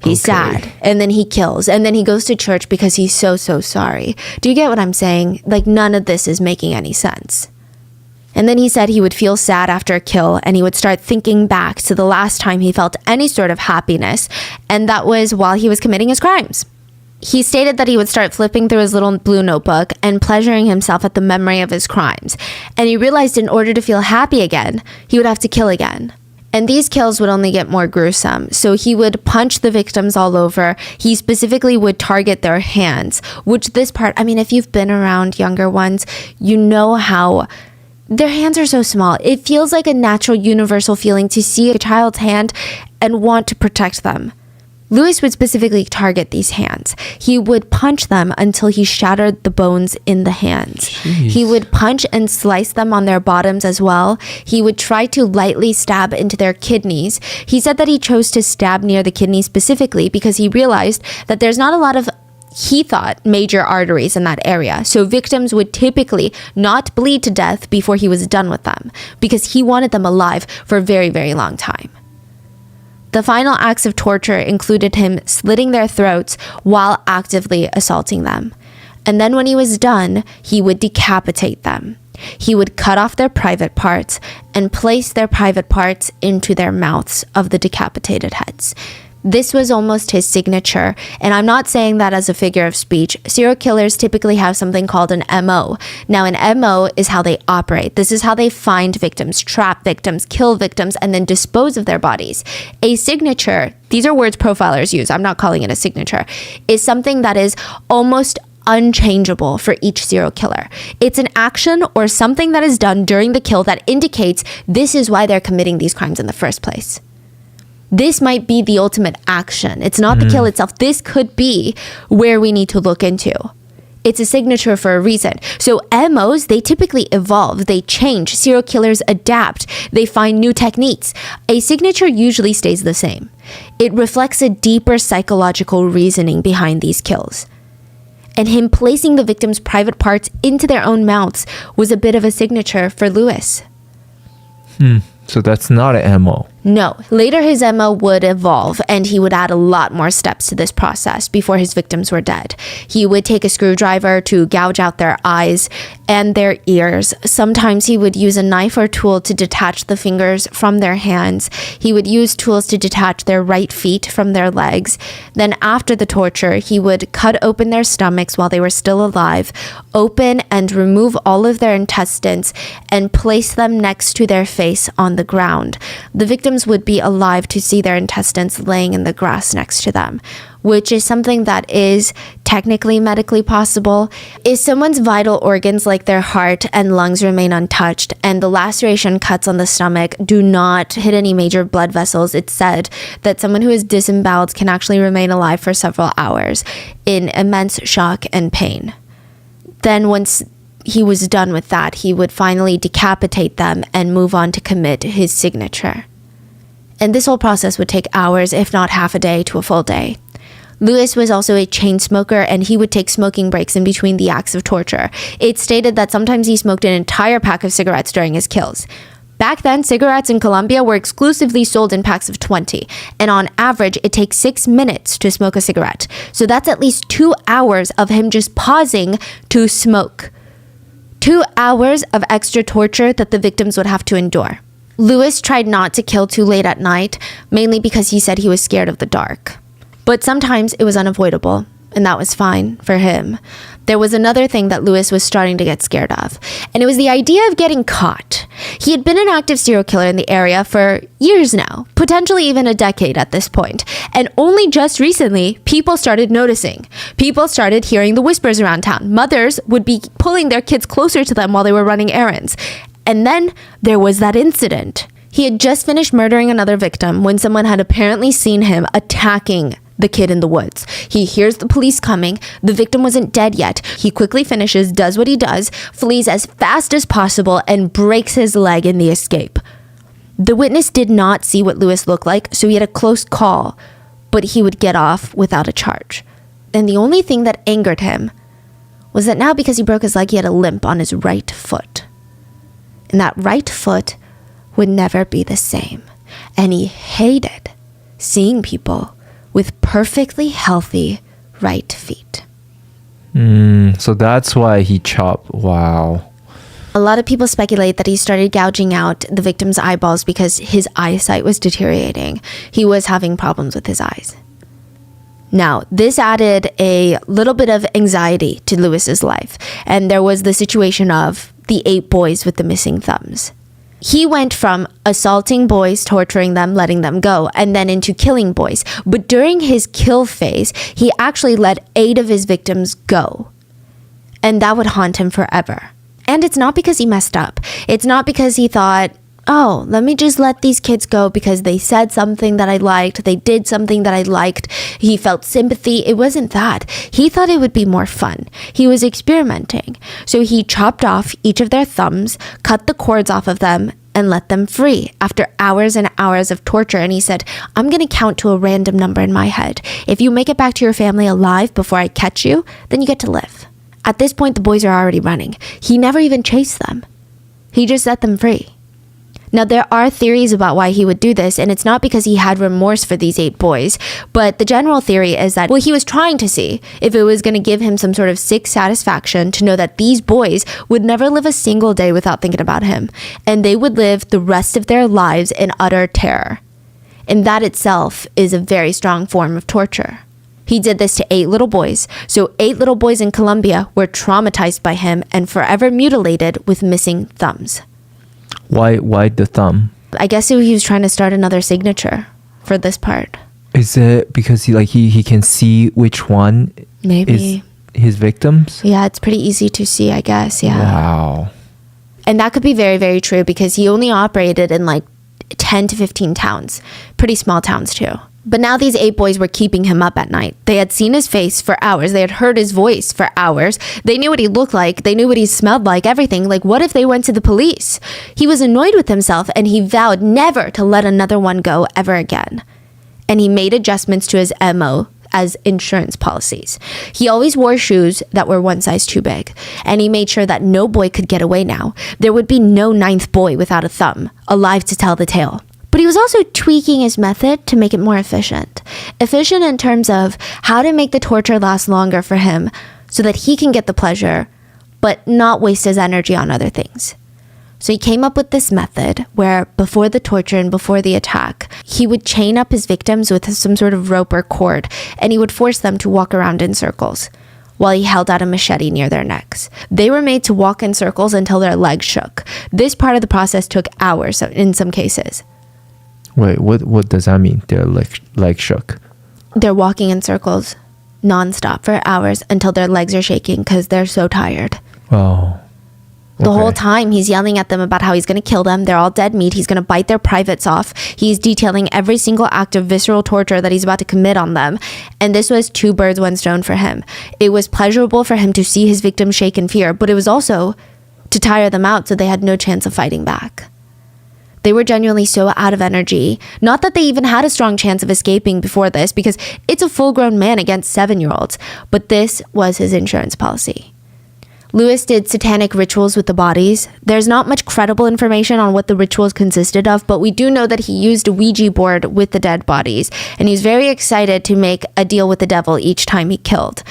He's sad, and then he kills, and then he goes to church because he's so sorry. Do you get what I'm saying? Like, none of this is making any sense. And then he said he would feel sad after a kill, and he would start thinking back to the last time he felt any sort of happiness, and that was while he was committing his crimes. He stated that he would start flipping through his little blue notebook and pleasuring himself at the memory of his crimes. And he realized in order to feel happy again, he would have to kill again. And these kills would only get more gruesome. So he would punch the victims all over. He specifically would target their hands, which this part, I mean, if you've been around younger ones, you know how their hands are so small. It feels like a natural universal feeling to see a child's hand and want to protect them. Lewis would specifically target these hands. He would punch them until he shattered the bones in the hands. Jeez. He would punch and slice them on their bottoms as well. He would try to lightly stab into their kidneys. He said that he chose to stab near the kidneys specifically because he realized that there's not a lot of, he thought, major arteries in that area. So victims would typically not bleed to death before he was done with them because he wanted them alive for a very, very long time. The final acts of torture included him slitting their throats while actively assaulting them. And then when he was done, he would decapitate them. He would cut off their private parts and place their private parts into their mouths of the decapitated heads. This was almost his signature, and I'm not saying that as a figure of speech. Serial killers typically have something called an MO. Now, an MO is how they operate. This is how they find victims, trap victims, kill victims, and then dispose of their bodies. A signature, these are words profilers use, I'm not calling it a signature, is something that is almost unchangeable for each serial killer. It's an action or something that is done during the kill that indicates this is why they're committing these crimes in the first place. This might be the ultimate action. It's not the kill itself. This could be where we need to look into. It's a signature for a reason. So MOs, they typically evolve. They change. Serial killers adapt. They find new techniques. A signature usually stays the same. It reflects a deeper psychological reasoning behind these kills. And him placing the victim's private parts into their own mouths was a bit of a signature for Lewis. So that's not an MO. No. Later, his MO would evolve, and he would add a lot more steps to this process before his victims were dead. He would take a screwdriver to gouge out their eyes and their ears. Sometimes he would use a knife or tool to detach the fingers from their hands. He would use tools to detach their right feet from their legs. Then after the torture, he would cut open their stomachs while they were still alive, open and remove all of their intestines, and place them next to their face on the ground. The victims would be alive to see their intestines laying in the grass next to them, which is something that is technically medically possible. If someone's vital organs like their heart and lungs remain untouched and the laceration cuts on the stomach do not hit any major blood vessels, it's said that someone who is disemboweled can actually remain alive for several hours in immense shock and pain. Then once he was done with that, he would finally decapitate them and move on to commit his signature. And this whole process would take hours, if not half a day to a full day. Lewis was also a chain smoker, and he would take smoking breaks in between the acts of torture. It's stated that sometimes he smoked an entire pack of cigarettes during his kills. Back then, cigarettes in Colombia were exclusively sold in packs of 20, and on average, it takes 6 minutes to smoke a cigarette. So that's at least 2 hours of him just pausing to smoke. 2 hours of extra torture that the victims would have to endure. Lewis tried not to kill too late at night, mainly because he said he was scared of the dark. But sometimes it was unavoidable, and that was fine for him. There was another thing that Lewis was starting to get scared of, and it was the idea of getting caught. He had been an active serial killer in the area for years now, potentially even a decade at this point, and only just recently, people started noticing. People started hearing the whispers around town. Mothers would be pulling their kids closer to them while they were running errands. And then there was that incident. He had just finished murdering another victim when someone had apparently seen him attacking the kid in the woods. He hears the police coming. The victim wasn't dead yet. He quickly finishes, does what he does, flees as fast as possible, and breaks his leg in the escape. The witness did not see what Lewis looked like, so he had a close call, but he would get off without a charge. And the only thing that angered him was that now, because he broke his leg, he had a limp on his right foot. And that right foot would never be the same. And he hated seeing people with perfectly healthy right feet. So that's why he chopped. Wow. A lot of people speculate that he started gouging out the victim's eyeballs because his eyesight was deteriorating. He was having problems with his eyes. Now, this added a little bit of anxiety to Lewis's life. And there was the situation of the 8 boys with the missing thumbs. He went from assaulting boys, torturing them, letting them go, and then into killing boys. But during his kill phase, he actually let 8 of his victims go. And that would haunt him forever. And it's not because he messed up. It's not because he thought, oh, let me just let these kids go because they said something that I liked. They did something that I liked. He felt sympathy. It wasn't that. He thought it would be more fun. He was experimenting. So he chopped off each of their thumbs, cut the cords off of them, and let them free after hours and hours of torture. And he said, I'm going to count to a random number in my head. If you make it back to your family alive before I catch you, then you get to live. At this point, the boys are already running. He never even chased them. He just set them free. Now, there are theories about why he would do this, and it's not because he had remorse for these 8 boys, but the general theory is that, well, he was trying to see if it was going to give him some sort of sick satisfaction to know that these boys would never live a single day without thinking about him, and they would live the rest of their lives in utter terror. And that itself is a very strong form of torture. He did this to 8 little boys, so 8 little boys in Colombia were traumatized by him and forever mutilated with missing thumbs. Why the thumb? I guess he was trying to start another signature for this part. Is it because he can see which one Maybe. is his victims? Yeah, it's pretty easy to see, I guess. Yeah. Wow. And that could be very, very true because he only operated in like 10 to 15 towns. Pretty small towns too. But now these 8 boys were keeping him up at night. They had seen his face for hours. They had heard his voice for hours. They knew what he looked like. They knew what he smelled like, everything. Like, what if they went to the police? He was annoyed with himself and he vowed never to let another one go ever again. And he made adjustments to his MO as insurance policies. He always wore shoes that were one size too big. And he made sure that no boy could get away now. There would be no 9th boy without a thumb, alive to tell the tale. But he was also tweaking his method to make it more efficient. Efficient in terms of how to make the torture last longer for him so that he can get the pleasure, but not waste his energy on other things. So he came up with this method where before the torture and before the attack, he would chain up his victims with some sort of rope or cord, and he would force them to walk around in circles while he held out a machete near their necks. They were made to walk in circles until their legs shook. This part of the process took hours in some cases. Wait, what does that mean? Their leg shook. They're walking in circles nonstop for hours until their legs are shaking because they're so tired. Oh. The whole time he's yelling at them about how he's going to kill them. They're all dead meat. He's going to bite their privates off. He's detailing every single act of visceral torture that he's about to commit on them. And this was 2 birds, 1 stone for him. It was pleasurable for him to see his victims shake in fear, but it was also to tire them out so they had no chance of fighting back. They were genuinely so out of energy. Not that they even had a strong chance of escaping before this, because it's a full-grown man against 7-year-olds. But this was his insurance policy. Lewis did satanic rituals with the bodies. There's not much credible information on what the rituals consisted of, but we do know that he used a Ouija board with the dead bodies, and he's very excited to make a deal with the devil each time he killed.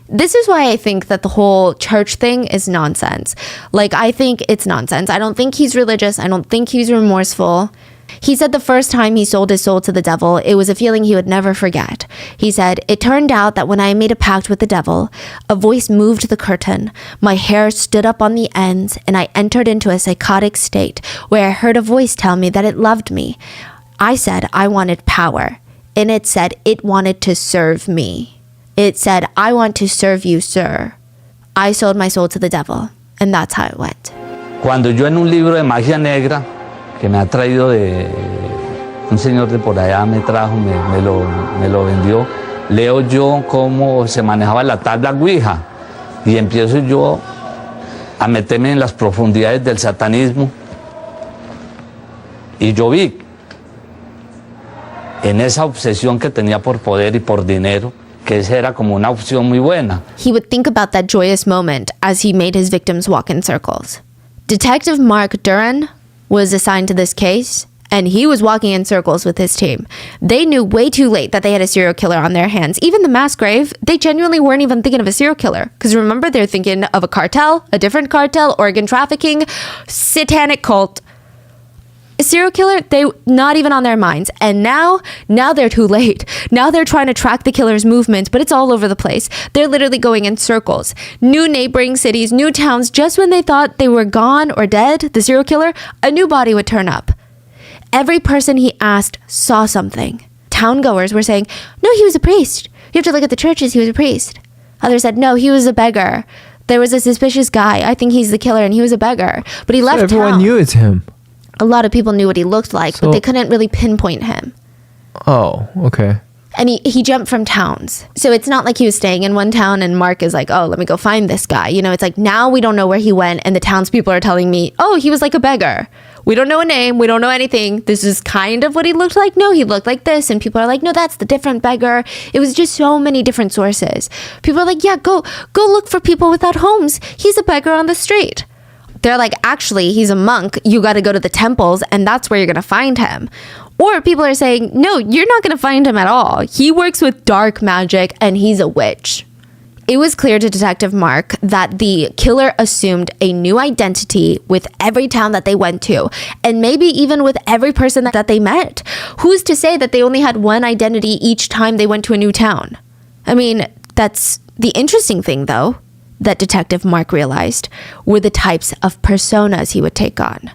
This is why I think that the whole church thing is nonsense. Like, I think it's nonsense. I don't think he's religious. I don't think he's remorseful. He said the first time he sold his soul to the devil, it was a feeling he would never forget. He said, "It turned out that when I made a pact with the devil, a voice moved the curtain, my hair stood up on the ends, and I entered into a psychotic state where I heard a voice tell me that it loved me. I said I wanted power, and it said it wanted to serve me. It said, I want to serve you, sir. I sold my soul to the devil, and that's how it went." Cuando yo en un libro de magia negra que me ha traído de un señor de por allá me trajo, me lo vendió, leo yo cómo se manejaba la tabla Ouija y empiezo yo a meterme en las profundidades del satanismo y yo vi en esa obsesión que tenía por poder y por dinero que esa era como una opción muy buena. He would think about that joyous moment as he made his victims walk in circles. Detective Mark Duran was assigned to this case, and he was walking in circles with his team. They knew way too late that they had a serial killer on their hands. Even the mass grave, they genuinely weren't even thinking of a serial killer. Because remember, they're thinking of a cartel, a different cartel, organ trafficking, satanic cult. A serial killer, they not even on their minds. And now they're too late. Now they're trying to track the killer's movements, but it's all over the place. They're literally going in circles. New neighboring cities, new towns. Just when they thought they were gone or dead, the serial killer, a new body would turn up. Every person he asked saw something. Towngoers were saying, no, he was a priest. You have to look at the churches, he was a priest. Others said, no, he was a beggar. There was a suspicious guy. I think he's the killer and he was a beggar. But he left town. Everyone knew it's him. A lot of people knew what he looked like, but they couldn't really pinpoint him. Oh, okay. And he jumped from towns. So it's not like he was staying in one town and Mark is like, oh, let me go find this guy. You know, it's like now we don't know where he went and the townspeople are telling me, oh, he was like a beggar. We don't know a name. We don't know anything. This is kind of what he looked like. No, he looked like this. And people are like, no, that's the different beggar. It was just so many different sources. People are like, yeah, go look for people without homes. He's a beggar on the street. They're like, actually, he's a monk. You got to go to the temples and that's where you're going to find him. Or people are saying, no, you're not going to find him at all. He works with dark magic and he's a witch. It was clear to Detective Mark that the killer assumed a new identity with every town that they went to, and maybe even with every person that they met. Who's to say that they only had one identity each time they went to a new town? I mean, that's the interesting thing, though, that Detective Mark realized were the types of personas he would take on.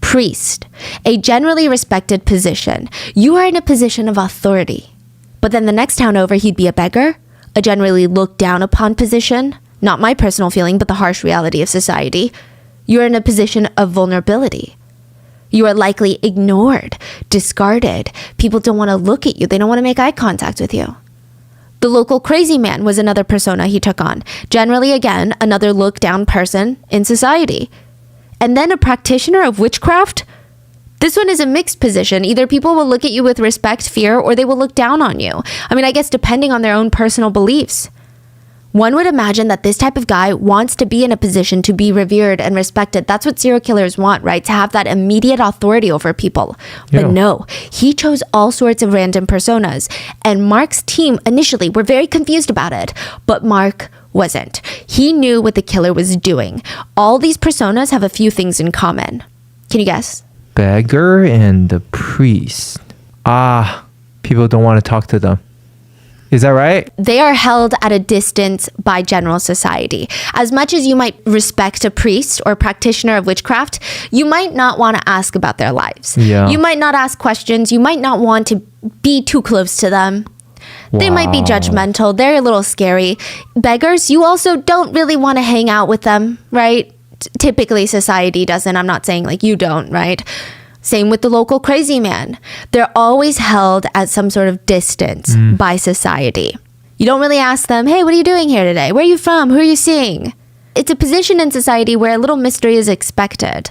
Priest, a generally respected position. You are in a position of authority. But then the next town over, he'd be a beggar, a generally looked down upon position. Not my personal feeling, but the harsh reality of society. You're in a position of vulnerability. You are likely ignored, discarded. People don't want to look at you. They don't want to make eye contact with you. The local crazy man was another persona he took on. Generally, again, another looked down person in society. And then a practitioner of witchcraft. This one is a mixed position. Either people will look at you with respect, fear, or they will look down on you. I mean, I guess depending on their own personal beliefs. One would imagine that this type of guy wants to be in a position to be revered and respected. That's what serial killers want, right? To have that immediate authority over people. But no, he chose all sorts of random personas. And Mark's team initially were very confused about it. But Mark wasn't. He knew what the killer was doing. All these personas have a few things in common. Can you guess? Beggar and the priest. People don't want to talk to them. Is that right? They are held at a distance by general society. As much as you might respect a priest or practitioner of witchcraft, you might not want to ask about their lives. Yeah. You might not ask questions. You might not want to be too close to them. They might be judgmental. They're a little scary. Beggars, you also don't really want to hang out with them, right? Typically society doesn't. I'm not saying like you don't, right? Same with the local crazy man. They're always held at some sort of distance by society. You don't really ask them, hey, what are you doing here today? Where are you from? Who are you seeing? It's a position in society where a little mystery is expected.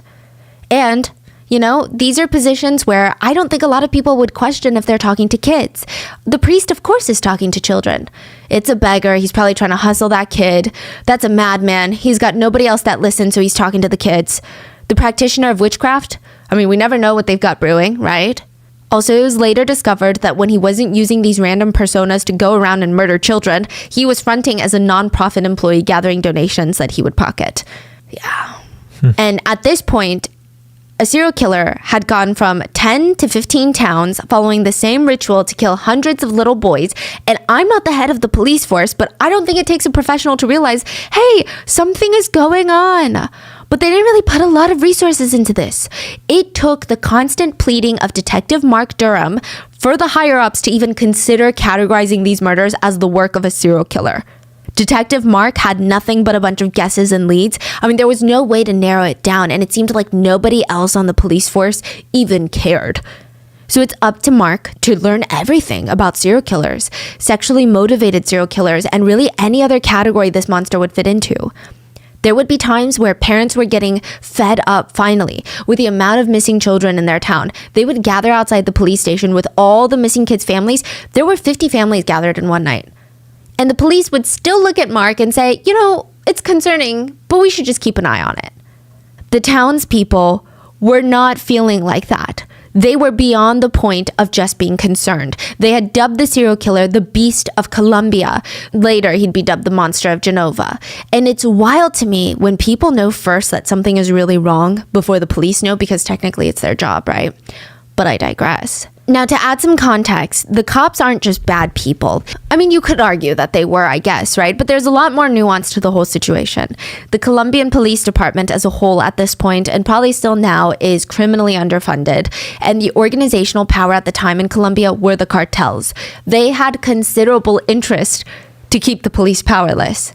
And, you know, these are positions where I don't think a lot of people would question if they're talking to kids. The priest, of course, is talking to children. It's a beggar. He's probably trying to hustle that kid. That's a madman. He's got nobody else that listens, so he's talking to the kids. The practitioner of witchcraft, I mean, we never know what they've got brewing, right? Also, it was later discovered that when he wasn't using these random personas to go around and murder children, he was fronting as a non-profit employee gathering donations that he would pocket. Yeah. And at this point, a serial killer had gone from 10 to 15 towns following the same ritual to kill hundreds of little boys. And I'm not the head of the police force, but I don't think it takes a professional to realize, hey, something is going on. But they didn't really put a lot of resources into this. It took the constant pleading of Detective Mark Durham for the higher-ups to even consider categorizing these murders as the work of a serial killer. Detective Mark had nothing but a bunch of guesses and leads. I mean, there was no way to narrow it down, and it seemed like nobody else on the police force even cared. So it's up to Mark to learn everything about serial killers, sexually motivated serial killers, and really any other category this monster would fit into. There would be times where parents were getting fed up, finally, with the amount of missing children in their town. They would gather outside the police station with all the missing kids' families. There were 50 families gathered in one night. And the police would still look at Mark and say, you know, it's concerning, but we should just keep an eye on it. The townspeople were not feeling like that. They were beyond the point of just being concerned. They had dubbed the serial killer the Beast of Colombia. Later, he'd be dubbed the Monster of Genova. And it's wild to me when people know first that something is really wrong before the police know, because technically it's their job, right? But I digress. Now, to add some context, the cops aren't just bad people. I mean, you could argue that they were, I guess, right? But there's a lot more nuance to the whole situation. The Colombian police department as a whole at this point, and probably still now, is criminally underfunded. And the organizational power at the time in Colombia were the cartels. They had considerable interest to keep the police powerless.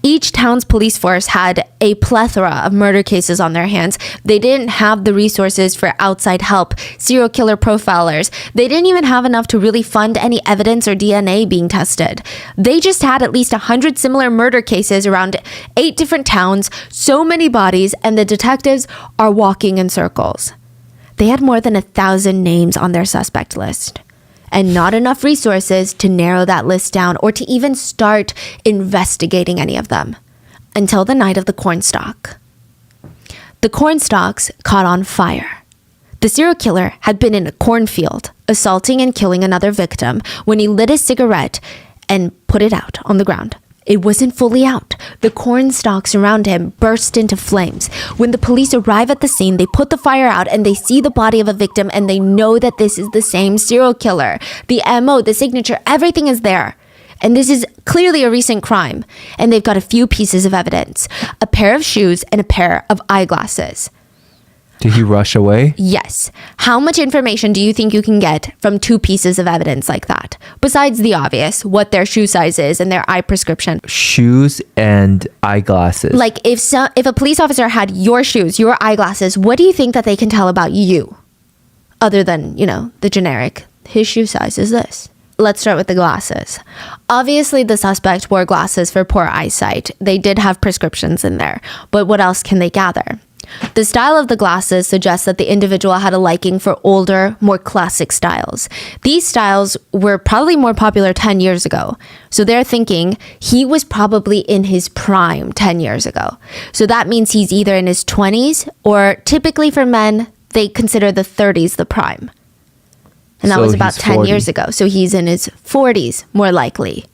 Each town's police force had a plethora of murder cases on their hands. They didn't have the resources for outside help, serial killer profilers. They didn't even have enough to really fund any evidence or DNA being tested. They just had at least 100 similar murder cases around 8 different towns, so many bodies, and the detectives are walking in circles. They had more than 1,000 names on their suspect list, and not enough resources to narrow that list down or to even start investigating any of them until the night of the cornstalk. The cornstalks caught on fire. The serial killer had been in a cornfield, assaulting and killing another victim when he lit a cigarette and put it out on the ground. It wasn't fully out. The corn stalks around him burst into flames. When the police arrive at the scene, they put the fire out and they see the body of a victim and they know that this is the same serial killer. The MO, the signature, everything is there. And this is clearly a recent crime. And they've got a few pieces of evidence: a pair of shoes and a pair of eyeglasses. Did he rush away? Yes. How much information do you think you can get from 2 pieces of evidence like that? Besides the obvious, what their shoe size is and their eye prescription. Shoes and eyeglasses. Like if a police officer had your shoes, your eyeglasses, what do you think that they can tell about you? Other than, the generic, his shoe size is this. Let's start with the glasses. Obviously, the suspect wore glasses for poor eyesight. They did have prescriptions in there. But what else can they gather? The style of the glasses suggests that the individual had a liking for older, more classic styles. These styles were probably more popular 10 years ago. So they're thinking he was probably in his prime 10 years ago. So that means he's either in his 20s, or typically for men, they consider the 30s the prime. And that was about 10 years ago. So he's in his 40s, more likely.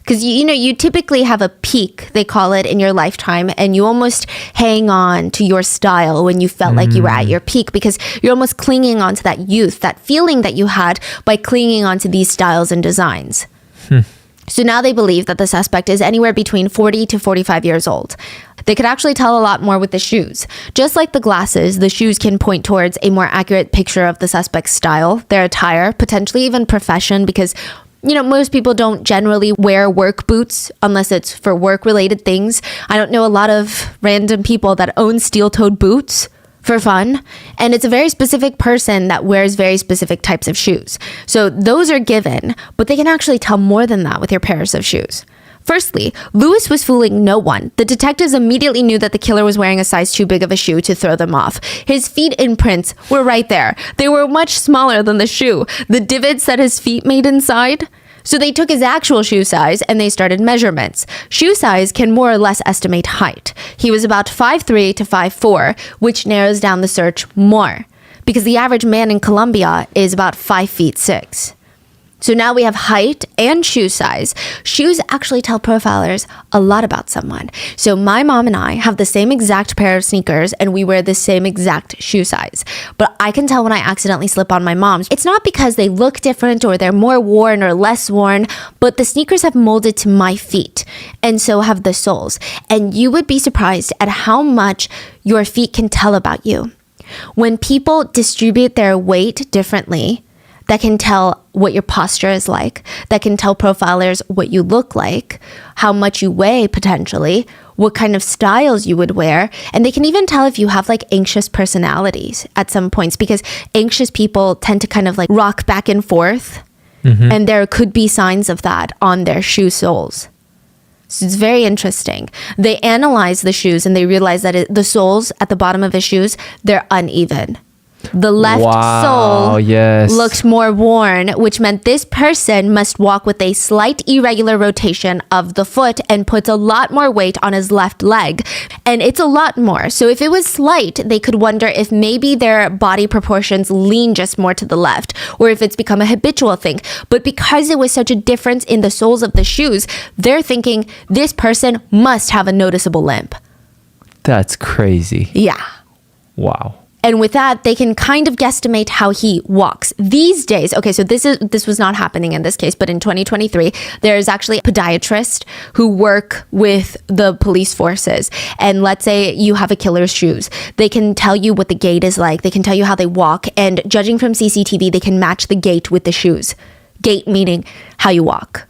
Because, you typically have a peak, they call it, in your lifetime, and you almost hang on to your style when you felt like you were at your peak, because you're almost clinging on to that youth, that feeling that you had by clinging on to these styles and designs. So now they believe that the suspect is anywhere between 40 to 45 years old. They could actually tell a lot more with the shoes. Just like the glasses, the shoes can point towards a more accurate picture of the suspect's style, their attire, potentially even profession, because most people don't generally wear work boots unless it's for work-related things. I don't know a lot of random people that own steel-toed boots for fun. And it's a very specific person that wears very specific types of shoes. So those are given, but they can actually tell more than that with your pairs of shoes. Firstly, Lewis was fooling no one. The detectives immediately knew that the killer was wearing a size too big of a shoe to throw them off. His feet imprints were right there. They were much smaller than the shoe. The divots that his feet made inside. So they took his actual shoe size and they started measurements. Shoe size can more or less estimate height. He was about 5'3" to 5'4", which narrows down the search more, because the average man in Colombia is about 5'6". So now we have height and shoe size. Shoes actually tell profilers a lot about someone. So my mom and I have the same exact pair of sneakers and we wear the same exact shoe size. But I can tell when I accidentally slip on my mom's. It's not because they look different or they're more worn or less worn, but the sneakers have molded to my feet, and so have the soles. And you would be surprised at how much your feet can tell about you. When people distribute their weight differently, that can tell what your posture is like, that can tell profilers what you look like, how much you weigh potentially, what kind of styles you would wear, and they can even tell if you have like anxious personalities at some points, because anxious people tend to kind of like rock back and forth, and there could be signs of that on their shoe soles. So it's very interesting. They analyze the shoes and they realize that the soles at the bottom of his shoes, they're uneven. The left sole yes. looked more worn, which meant this person must walk with a slight irregular rotation of the foot and puts a lot more weight on his left leg. And it's a lot more. So if it was slight, they could wonder if maybe their body proportions lean just more to the left, or if it's become a habitual thing. But because it was such a difference in the soles of the shoes, they're thinking this person must have a noticeable limp. That's crazy. Yeah. Wow. And with that, they can kind of guesstimate how he walks. These days, okay, so this was not happening in this case, but in 2023, there's actually podiatrists who work with the police forces. And let's say you have a killer's shoes. They can tell you what the gait is like. They can tell you how they walk. And judging from CCTV, they can match the gait with the shoes. Gait meaning how you walk.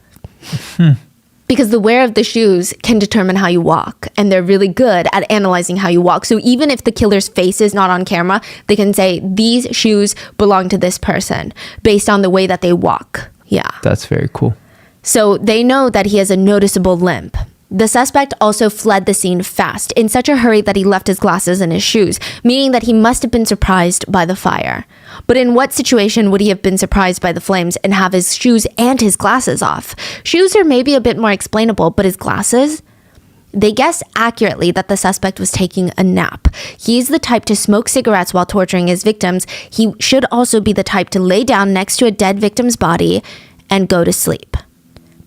Because the wear of the shoes can determine how you walk. And they're really good at analyzing how you walk. So even if the killer's face is not on camera, they can say, these shoes belong to this person based on the way that they walk. Yeah. That's very cool. So they know that he has a noticeable limp. The suspect also fled the scene fast, in such a hurry that he left his glasses and his shoes, meaning that he must have been surprised by the fire. But in what situation would he have been surprised by the flames and have his shoes and his glasses off? Shoes are maybe a bit more explainable, but his glasses? They guessed accurately that the suspect was taking a nap. He's the type to smoke cigarettes while torturing his victims. He should also be the type to lay down next to a dead victim's body and go to sleep.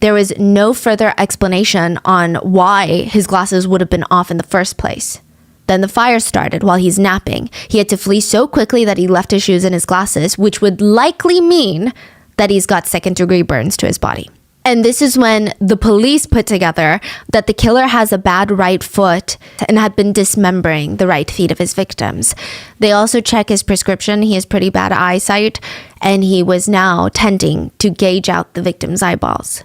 There was no further explanation on why his glasses would have been off in the first place. Then the fire started while he's napping. He had to flee so quickly that he left his shoes and his glasses, which would likely mean that he's got second-degree burns to his body. And this is when the police put together that the killer has a bad right foot and had been dismembering the right feet of his victims. They also check his prescription. He has pretty bad eyesight, and he was now tending to gauge out the victim's eyeballs.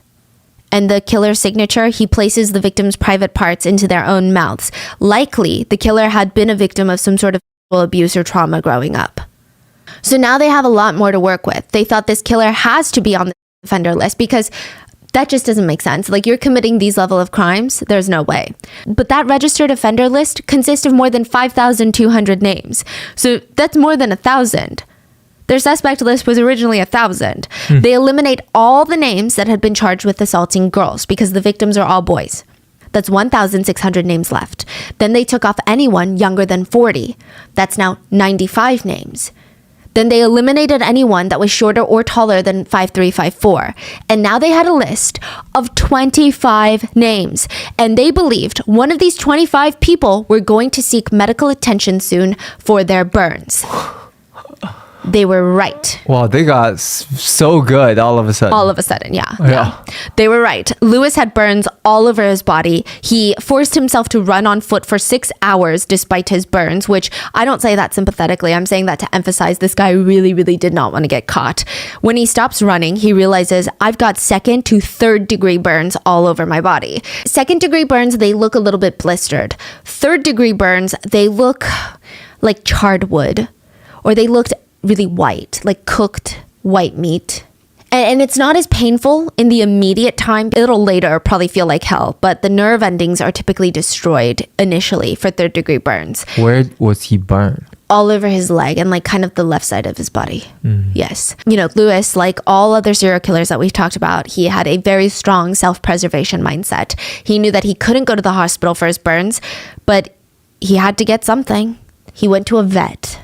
And the killer's signature, he places the victim's private parts into their own mouths. Likely, the killer had been a victim of some sort of abuse or trauma growing up. So now they have a lot more to work with. They thought this killer has to be on the offender list because that just doesn't make sense. Like, you're committing these level of crimes, there's no way. But that registered offender list consists of more than 5,200 names. So that's more than 1,000. Their suspect list was originally 1,000. They eliminate all the names that had been charged with assaulting girls because the victims are all boys. That's 1,600 names left. Then they took off anyone younger than 40. That's now 95 names. Then they eliminated anyone that was shorter or taller than 5'3", 5'4". And now they had a list of 25 names. And they believed one of these 25 people were going to seek medical attention soon for their burns. They were right. Wow, they got so good all of a sudden. All of a sudden, yeah. They were right. Lewis had burns all over his body. He forced himself to run on foot for 6 hours despite his burns, which I don't say that sympathetically. I'm saying that to emphasize this guy really, really did not want to get caught. When he stops running, he realizes, I've got second to third degree burns all over my body. Second degree burns, they look a little bit blistered. Third degree burns, they look like charred wood, or they looked really white, like cooked white meat. And it's not as painful in the immediate time. It'll later probably feel like hell, but the nerve endings are typically destroyed initially for third degree burns. Where was he burned? All over his leg and like kind of the left side of his body. Yes. You know, Lewis, like all other serial killers that we've talked about, he had a very strong self-preservation mindset. He knew that he couldn't go to the hospital for his burns, but he had to get something. He went to a vet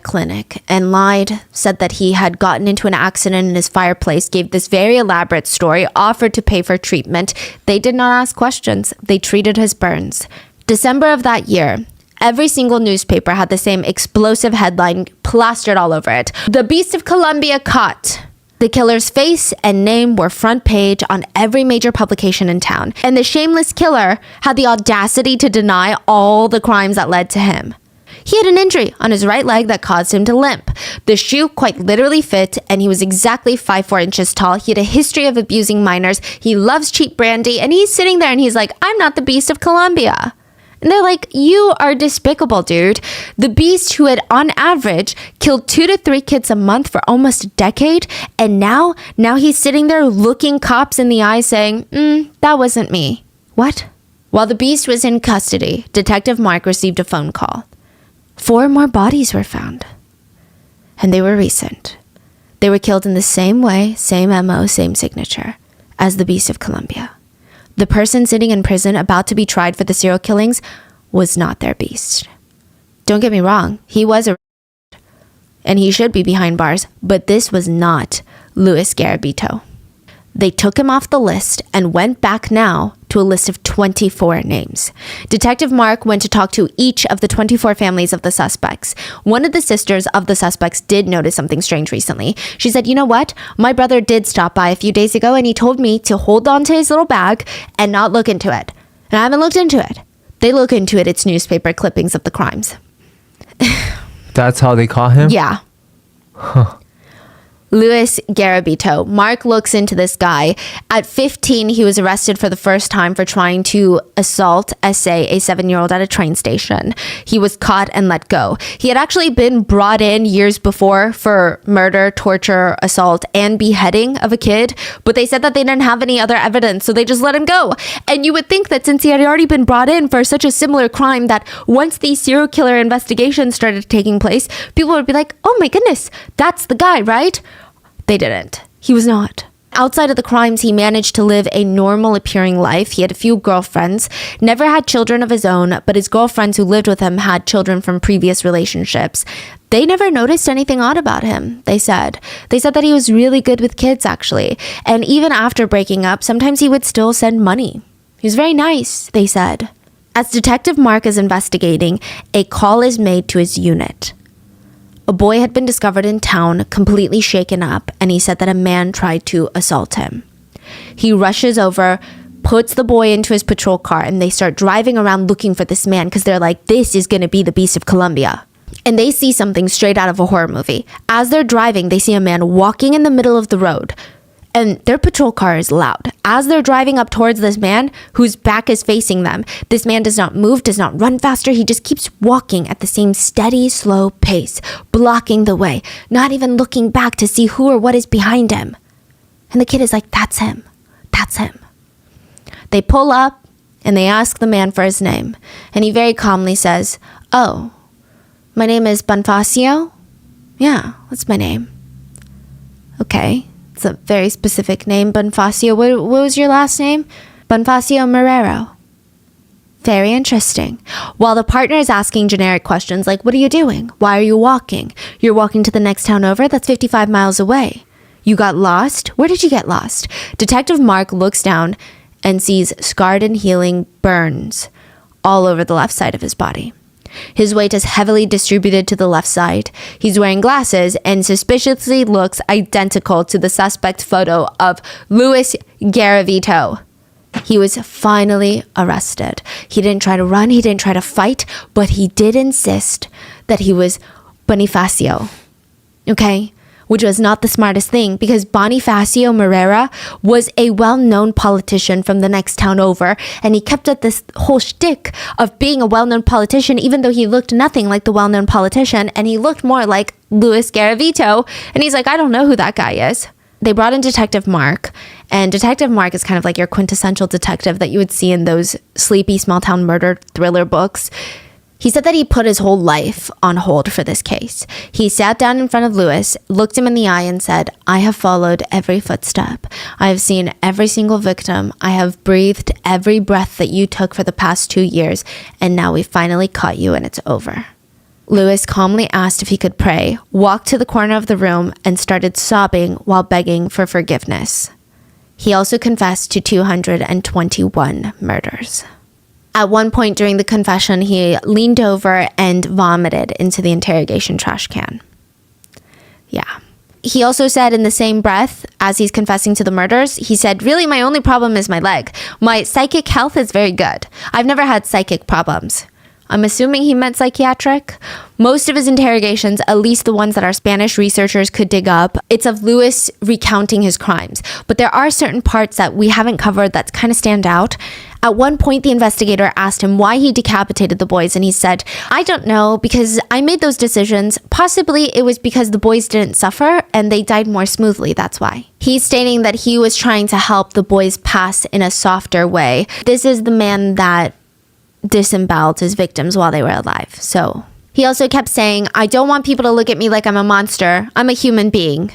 clinic, and lied, said that he had gotten into an accident in his fireplace, gave this very elaborate story, offered to pay for treatment. They did not ask questions. They treated his burns. December of that year, every single newspaper had the same explosive headline plastered all over it. The Beast of Colombia caught. The killer's face and name were front page on every major publication in town. And the shameless killer had the audacity to deny all the crimes that led to him. He had an injury on his right leg that caused him to limp. The shoe quite literally fit, and he was exactly 5'4" inches tall. He had a history of abusing minors. He loves cheap brandy, and he's sitting there and he's like, I'm not the Beast of Colombia. And they're like, you are despicable, dude. The Beast who had, on average, killed 2 to 3 kids a month for almost a decade, and now he's sitting there looking cops in the eye saying, that wasn't me. What? While the Beast was in custody, Detective Mark received a phone call. 4 more bodies were found. And they were recent. They were killed in the same way, same MO, same signature as the Beast of Colombia. The person sitting in prison about to be tried for the serial killings was not their beast. Don't get me wrong, he was arrested and he should be behind bars, but this was not Luis Garavito. They took him off the list and went back now to a list of 24 names. Detective Mark went to talk to each of the 24 families of the suspects. One of the sisters of the suspects did notice something strange recently. She said, you know what? My brother did stop by a few days ago and he told me to hold on to his little bag and not look into it. And I haven't looked into it. They look into it, it's newspaper clippings of the crimes. That's how they call him? Yeah. Luis Garavito. Mark looks into this guy. At 15, he was arrested for the first time for trying to assault SA, a 7-year-old, at a train station. He was caught and let go. He had actually been brought in years before for murder, torture, assault, and beheading of a kid, but they said that they didn't have any other evidence, so they just let him go. And you would think that since he had already been brought in for such a similar crime, that once these serial killer investigations started taking place, people would be like, oh my goodness, that's the guy, right? They didn't. He was not. Outside of the crimes, he managed to live a normal appearing life. He had a few girlfriends, never had children of his own, but his girlfriends who lived with him had children from previous relationships. They never noticed anything odd about him, they said. They said that he was really good with kids, actually. And even after breaking up, sometimes he would still send money. He was very nice, they said. As Detective Mark is investigating, a call is made to his unit. A boy had been discovered in town, completely shaken up, and he said that a man tried to assault him. He rushes over, puts the boy into his patrol car, and they start driving around looking for this man because they're like, this is going to be the Beast of Colombia. And they see something straight out of a horror movie. As they're driving, they see a man walking in the middle of the road. And their patrol car is loud. As they're driving up towards this man, whose back is facing them, this man does not move, does not run faster. He just keeps walking at the same steady, slow pace, blocking the way, not even looking back to see who or what is behind him. And the kid is like, that's him. That's him. They pull up and they ask the man for his name. And he very calmly says, oh, my name is Bonifacio? Yeah, that's my name. Okay. It's a very specific name, Bonifacio. What was your last name? Bonifacio Marrero. Very interesting. While the partner is asking generic questions like, what are you doing? Why are you walking? You're walking to the next town over? That's 55 miles away. You got lost? Where did you get lost? Detective Mark looks down and sees scarred and healing burns all over the left side of his body. His weight is heavily distributed to the left side. He's wearing glasses and suspiciously looks identical to the suspect photo of Luis Garavito. He was finally arrested. He didn't try to run. He didn't try to fight, but he did insist that he was Bonifacio. Okay? Which was not the smartest thing because Bonifacio Marrera was a well-known politician from the next town over, and he kept up this whole shtick of being a well-known politician even though he looked nothing like the well-known politician, and he looked more like Luis Garavito, and he's like, I don't know who that guy is. They brought in Detective Mark, and Detective Mark is kind of like your quintessential detective that you would see in those sleepy small-town murder thriller books. He said that he put his whole life on hold for this case. He sat down in front of Luis, looked him in the eye and said, I have followed every footstep. I have seen every single victim. I have breathed every breath that you took for the past 2 years. And now we finally caught you and it's over. Luis calmly asked if he could pray, walked to the corner of the room and started sobbing while begging for forgiveness. He also confessed to 221 murders. At one point during the confession, he leaned over and vomited into the interrogation trash can. Yeah. He also said in the same breath, as he's confessing to the murders, he said, really, my only problem is my leg. My psychic health is very good. I've never had psychic problems. I'm assuming he meant psychiatric. Most of his interrogations, at least the ones that our Spanish researchers could dig up, it's of Luis recounting his crimes. But there are certain parts that we haven't covered that kind of stand out. At one point, the investigator asked him why he decapitated the boys, and he said, I don't know, because I made those decisions. Possibly it was because the boys didn't suffer and they died more smoothly, that's why. He's stating that he was trying to help the boys pass in a softer way. This is the man that disemboweled his victims while they were alive. So He also kept saying, I don't want people to look at me like I'm a monster. I'm a human being.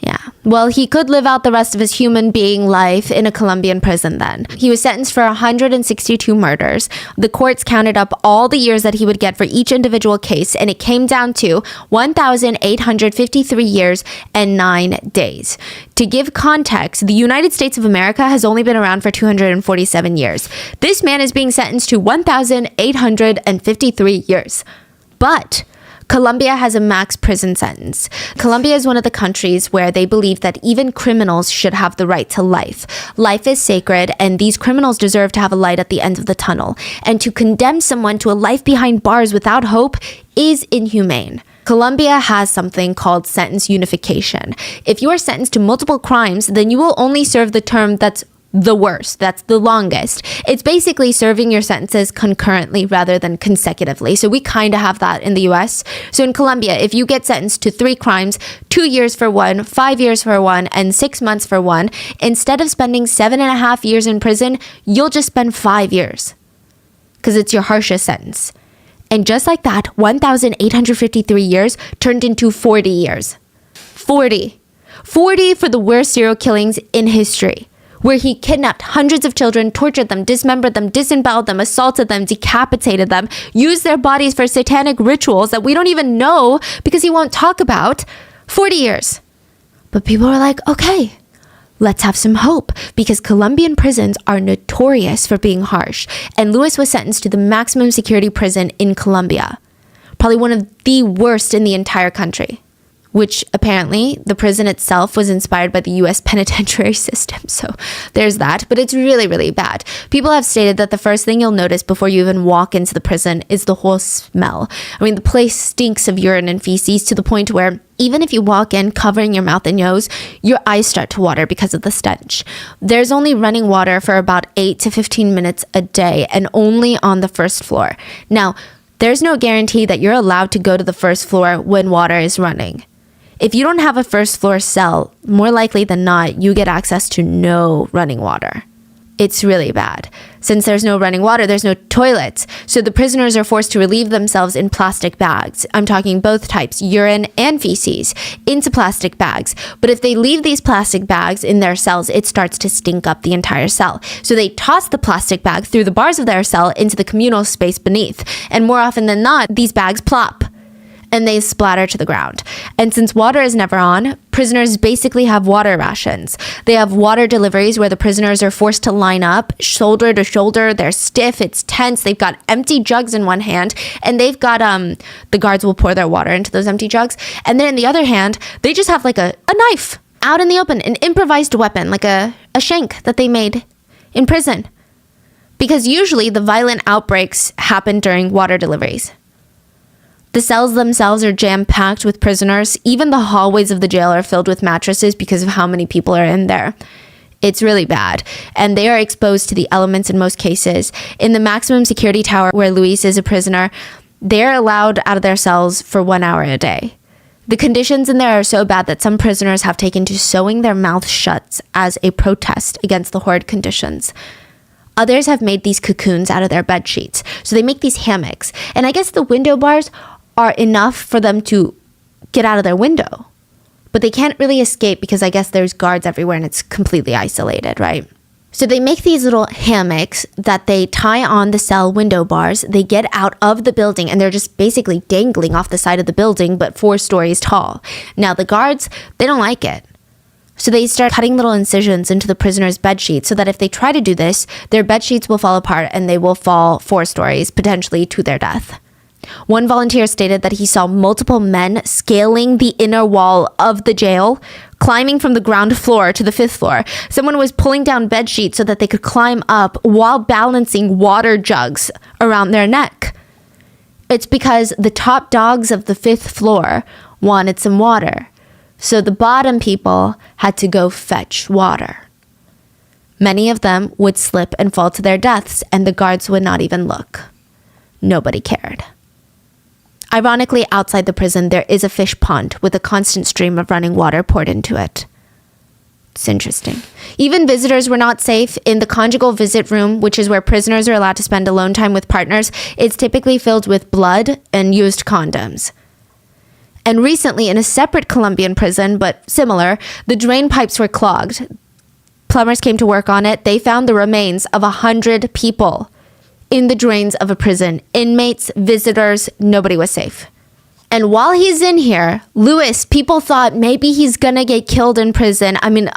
Yeah. Well, he could live out the rest of his human being life in a Colombian prison then. He was sentenced for 162 murders. The courts counted up all the years that he would get for each individual case, and it came down to 1,853 years and 9 days. To give context, the United States of America has only been around for 247 years. This man is being sentenced to 1,853 years. But Colombia has a max prison sentence. Colombia is one of the countries where they believe that even criminals should have the right to life. Life is sacred, and these criminals deserve to have a light at the end of the tunnel. And to condemn someone to a life behind bars without hope is inhumane. Colombia has something called sentence unification. If you are sentenced to multiple crimes, then you will only serve the term that's the worst, that's the longest. It's basically serving your sentences concurrently rather than consecutively. So we kind of have that in the US. So in Colombia, if you get sentenced to 3 crimes, 2 years for one, 5 years for one, and 6 months for one, instead of spending 7.5 years in prison, you'll just spend 5 years because it's your harshest sentence. And just like that, 1,853 years turned into 40 years. 40 for the worst serial killings in history, where he kidnapped hundreds of children, tortured them, dismembered them, disemboweled them, assaulted them, decapitated them, used their bodies for satanic rituals that we don't even know because he won't talk about. 40 years. But people are like, okay, let's have some hope, because Colombian prisons are notorious for being harsh. And Luis was sentenced to the maximum security prison in Colombia, probably one of the worst in the entire country, which apparently the prison itself was inspired by the US penitentiary system. So there's that, but it's really, really bad. People have stated that the first thing you'll notice before you even walk into the prison is the whole smell. I mean, the place stinks of urine and feces to the point where even if you walk in covering your mouth and nose, your eyes start to water because of the stench. There's only running water for about 8 to 15 minutes a day, and only on the first floor. Now, there's no guarantee that you're allowed to go to the first floor when water is running. If you don't have a first floor cell, more likely than not, you get access to no running water. It's really bad. Since there's no running water, there's no toilets. So the prisoners are forced to relieve themselves in plastic bags. I'm talking both types, urine and feces, into plastic bags. But if they leave these plastic bags in their cells, it starts to stink up the entire cell. So they toss the plastic bag through the bars of their cell into the communal space beneath. And more often than not, these bags plop and they splatter to the ground. And since water is never on, prisoners basically have water rations. They have water deliveries where the prisoners are forced to line up shoulder to shoulder. They're stiff, it's tense. They've got empty jugs in one hand, and they've got the guards will pour their water into those empty jugs. And then in the other hand, they just have like a knife out in the open, an improvised weapon, like a shank that they made in prison. Because usually the violent outbreaks happen during water deliveries. The cells themselves are jam-packed with prisoners. Even the hallways of the jail are filled with mattresses because of how many people are in there. It's really bad. And they are exposed to the elements in most cases. In the maximum security tower where Luis is a prisoner, they're allowed out of their cells for 1 hour a day. The conditions in there are so bad that some prisoners have taken to sewing their mouths shut as a protest against the horrid conditions. Others have made these cocoons out of their bed sheets. So they make these hammocks. And I guess the window bars are enough for them to get out of their window. But they can't really escape because I guess there's guards everywhere and it's completely isolated, right? So they make these little hammocks that they tie on the cell window bars. They get out of the building and they're just basically dangling off the side of the building, but 4 stories tall. Now the guards, they don't like it. So they start cutting little incisions into the prisoners' bed sheets so that if they try to do this, their bed sheets will fall apart and they will fall 4 stories, potentially to their death. One volunteer stated that he saw multiple men scaling the inner wall of the jail, climbing from the ground floor to the 5th floor. Someone was pulling down bed sheets so that they could climb up while balancing water jugs around their neck. It's because the top dogs of the 5th floor wanted some water, so the bottom people had to go fetch water. Many of them would slip and fall to their deaths, and the guards would not even look. Nobody cared. Ironically, outside the prison, there is a fish pond with a constant stream of running water poured into it. It's interesting. Even visitors were not safe. In the conjugal visit room, which is where prisoners are allowed to spend alone time with partners, it's typically filled with blood and used condoms. And recently, in a separate Colombian prison, but similar, the drain pipes were clogged. Plumbers came to work on it. They found the remains of 100 people in the drains of a prison. Inmates, visitors, nobody was safe. And while he's in here, Luis, people thought maybe he's gonna get killed in prison. I mean,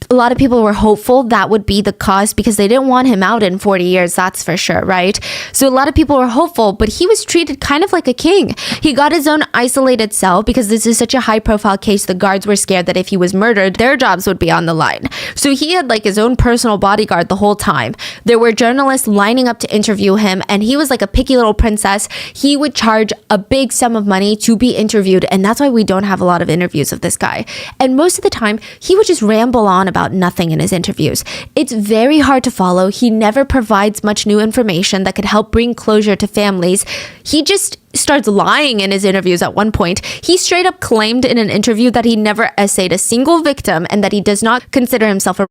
a lot of people were hopeful that would be the cause because they didn't want him out in 40 years, that's for sure, right? So a lot of people were hopeful, but he was treated kind of like a king. He got his own isolated cell because this is such a high-profile case. The guards were scared that if he was murdered, their jobs would be on the line. So he had like his own personal bodyguard the whole time. There were journalists lining up to interview him, and he was like a picky little princess. He would charge a big sum of money to be interviewed, and that's why we don't have a lot of interviews of this guy. And most of the time, he would just ramble on about nothing in his interviews. It's very hard to follow. He never provides much new information that could help bring closure to families. He just starts lying in his interviews at one point. He straight up claimed in an interview that he never essayed a single victim and that he does not consider himself a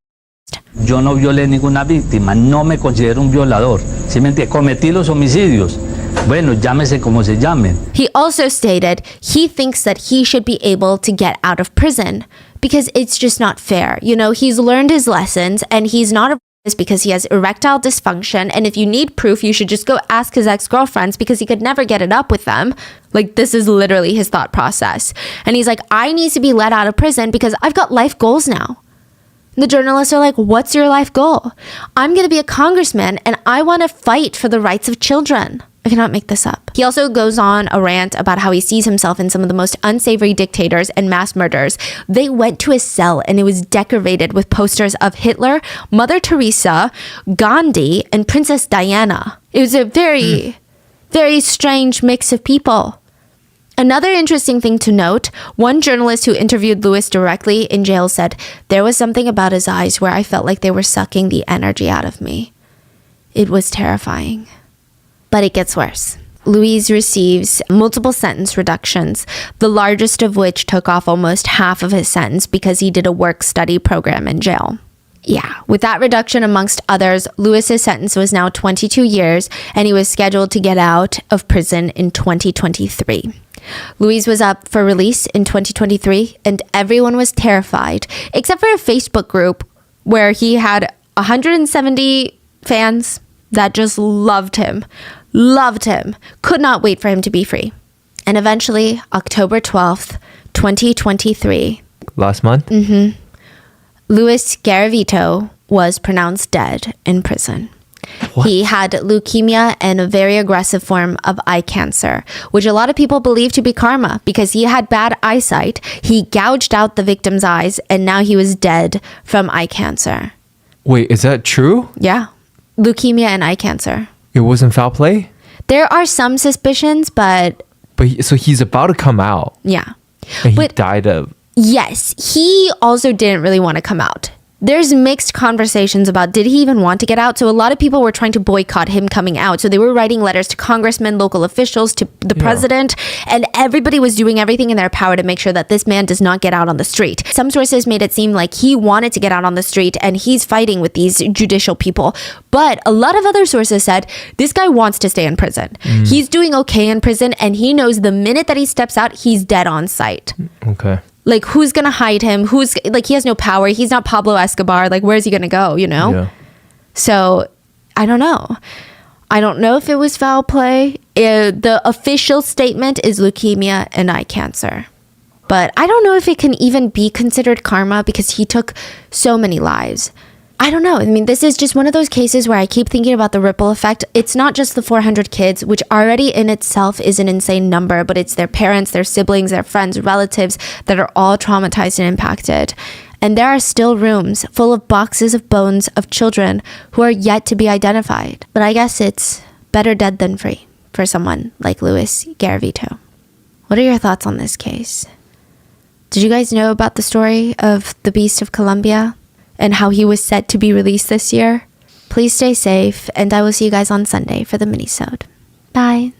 Yo no violé ninguna víctima, no me considero un violador. ¿Sí me entiende? Cometí los homicidios. Bueno, llámese como se llamen. He also stated he thinks that he should be able to get out of prison because it's just not fair. You know, he's learned his lessons and he's not a because he has erectile dysfunction, and if you need proof, you should just go ask his ex-girlfriends because he could never get it up with them. Like, this is literally his thought process. And he's like, I need to be let out of prison because I've got life goals now. The journalists are like, what's your life goal? I'm going to be a congressman and I want to fight for the rights of children. I cannot make this up. He also goes on a rant about how he sees himself in some of the most unsavory dictators and mass murderers. They went to his cell and it was decorated with posters of Hitler, Mother Teresa, Gandhi, and Princess Diana. It was a very, very strange mix of people. Another interesting thing to note, one journalist who interviewed Luis directly in jail said, there was something about his eyes where I felt like they were sucking the energy out of me. It was terrifying. But it gets worse. Luis receives multiple sentence reductions, the largest of which took off almost half of his sentence because he did a work-study program in jail. Yeah, with that reduction amongst others, Luis's sentence was now 22 years, and he was scheduled to get out of prison in 2023. Luis was up for release in 2023, and everyone was terrified, except for a Facebook group where he had 170 fans that just loved him, could not wait for him to be free. And eventually, October 12th, 2023. Last month? Luis Garavito was pronounced dead in prison. What? He had leukemia and a very aggressive form of eye cancer, which a lot of people believe to be karma because he had bad eyesight. He gouged out the victim's eyes and now he was dead from eye cancer. Wait, is that true? Yeah. Leukemia and eye cancer. It wasn't foul play? There are some suspicions, but So he's about to come out. yeah. And he But- died of... Yes, he also didn't really want to come out. There's mixed conversations about did he even want to get out? So a lot of people were trying to boycott him coming out. So they were writing letters to congressmen, local officials, to the president, and everybody was doing everything in their power to make sure that this man does not get out on the street. Some sources made it seem like he wanted to get out on the street and he's fighting with these judicial people. But a lot of other sources said this guy wants to stay in prison. He's doing okay in prison and he knows the minute that he steps out, he's dead on sight. Okay. Like, who's gonna hide him? Who's like, he has no power. He's not Pablo Escobar. Like, where's he gonna go? You know? Yeah. So, I don't know. I don't know if it was foul play. The official statement is leukemia and eye cancer. But I don't know if it can even be considered karma because he took so many lives. I don't know. I mean, this is just one of those cases where I keep thinking about the ripple effect. It's not just the 400 kids, which already in itself is an insane number, but it's their parents, their siblings, their friends, relatives that are all traumatized and impacted. And there are still rooms full of boxes of bones of children who are yet to be identified. But I guess it's better dead than free for someone like Luis Garavito. What are your thoughts on this case? Did you guys know about the story of the Beast of Colombia and how he was set to be released this year? Please stay safe, and I will see you guys on Sunday for the minisode. Bye.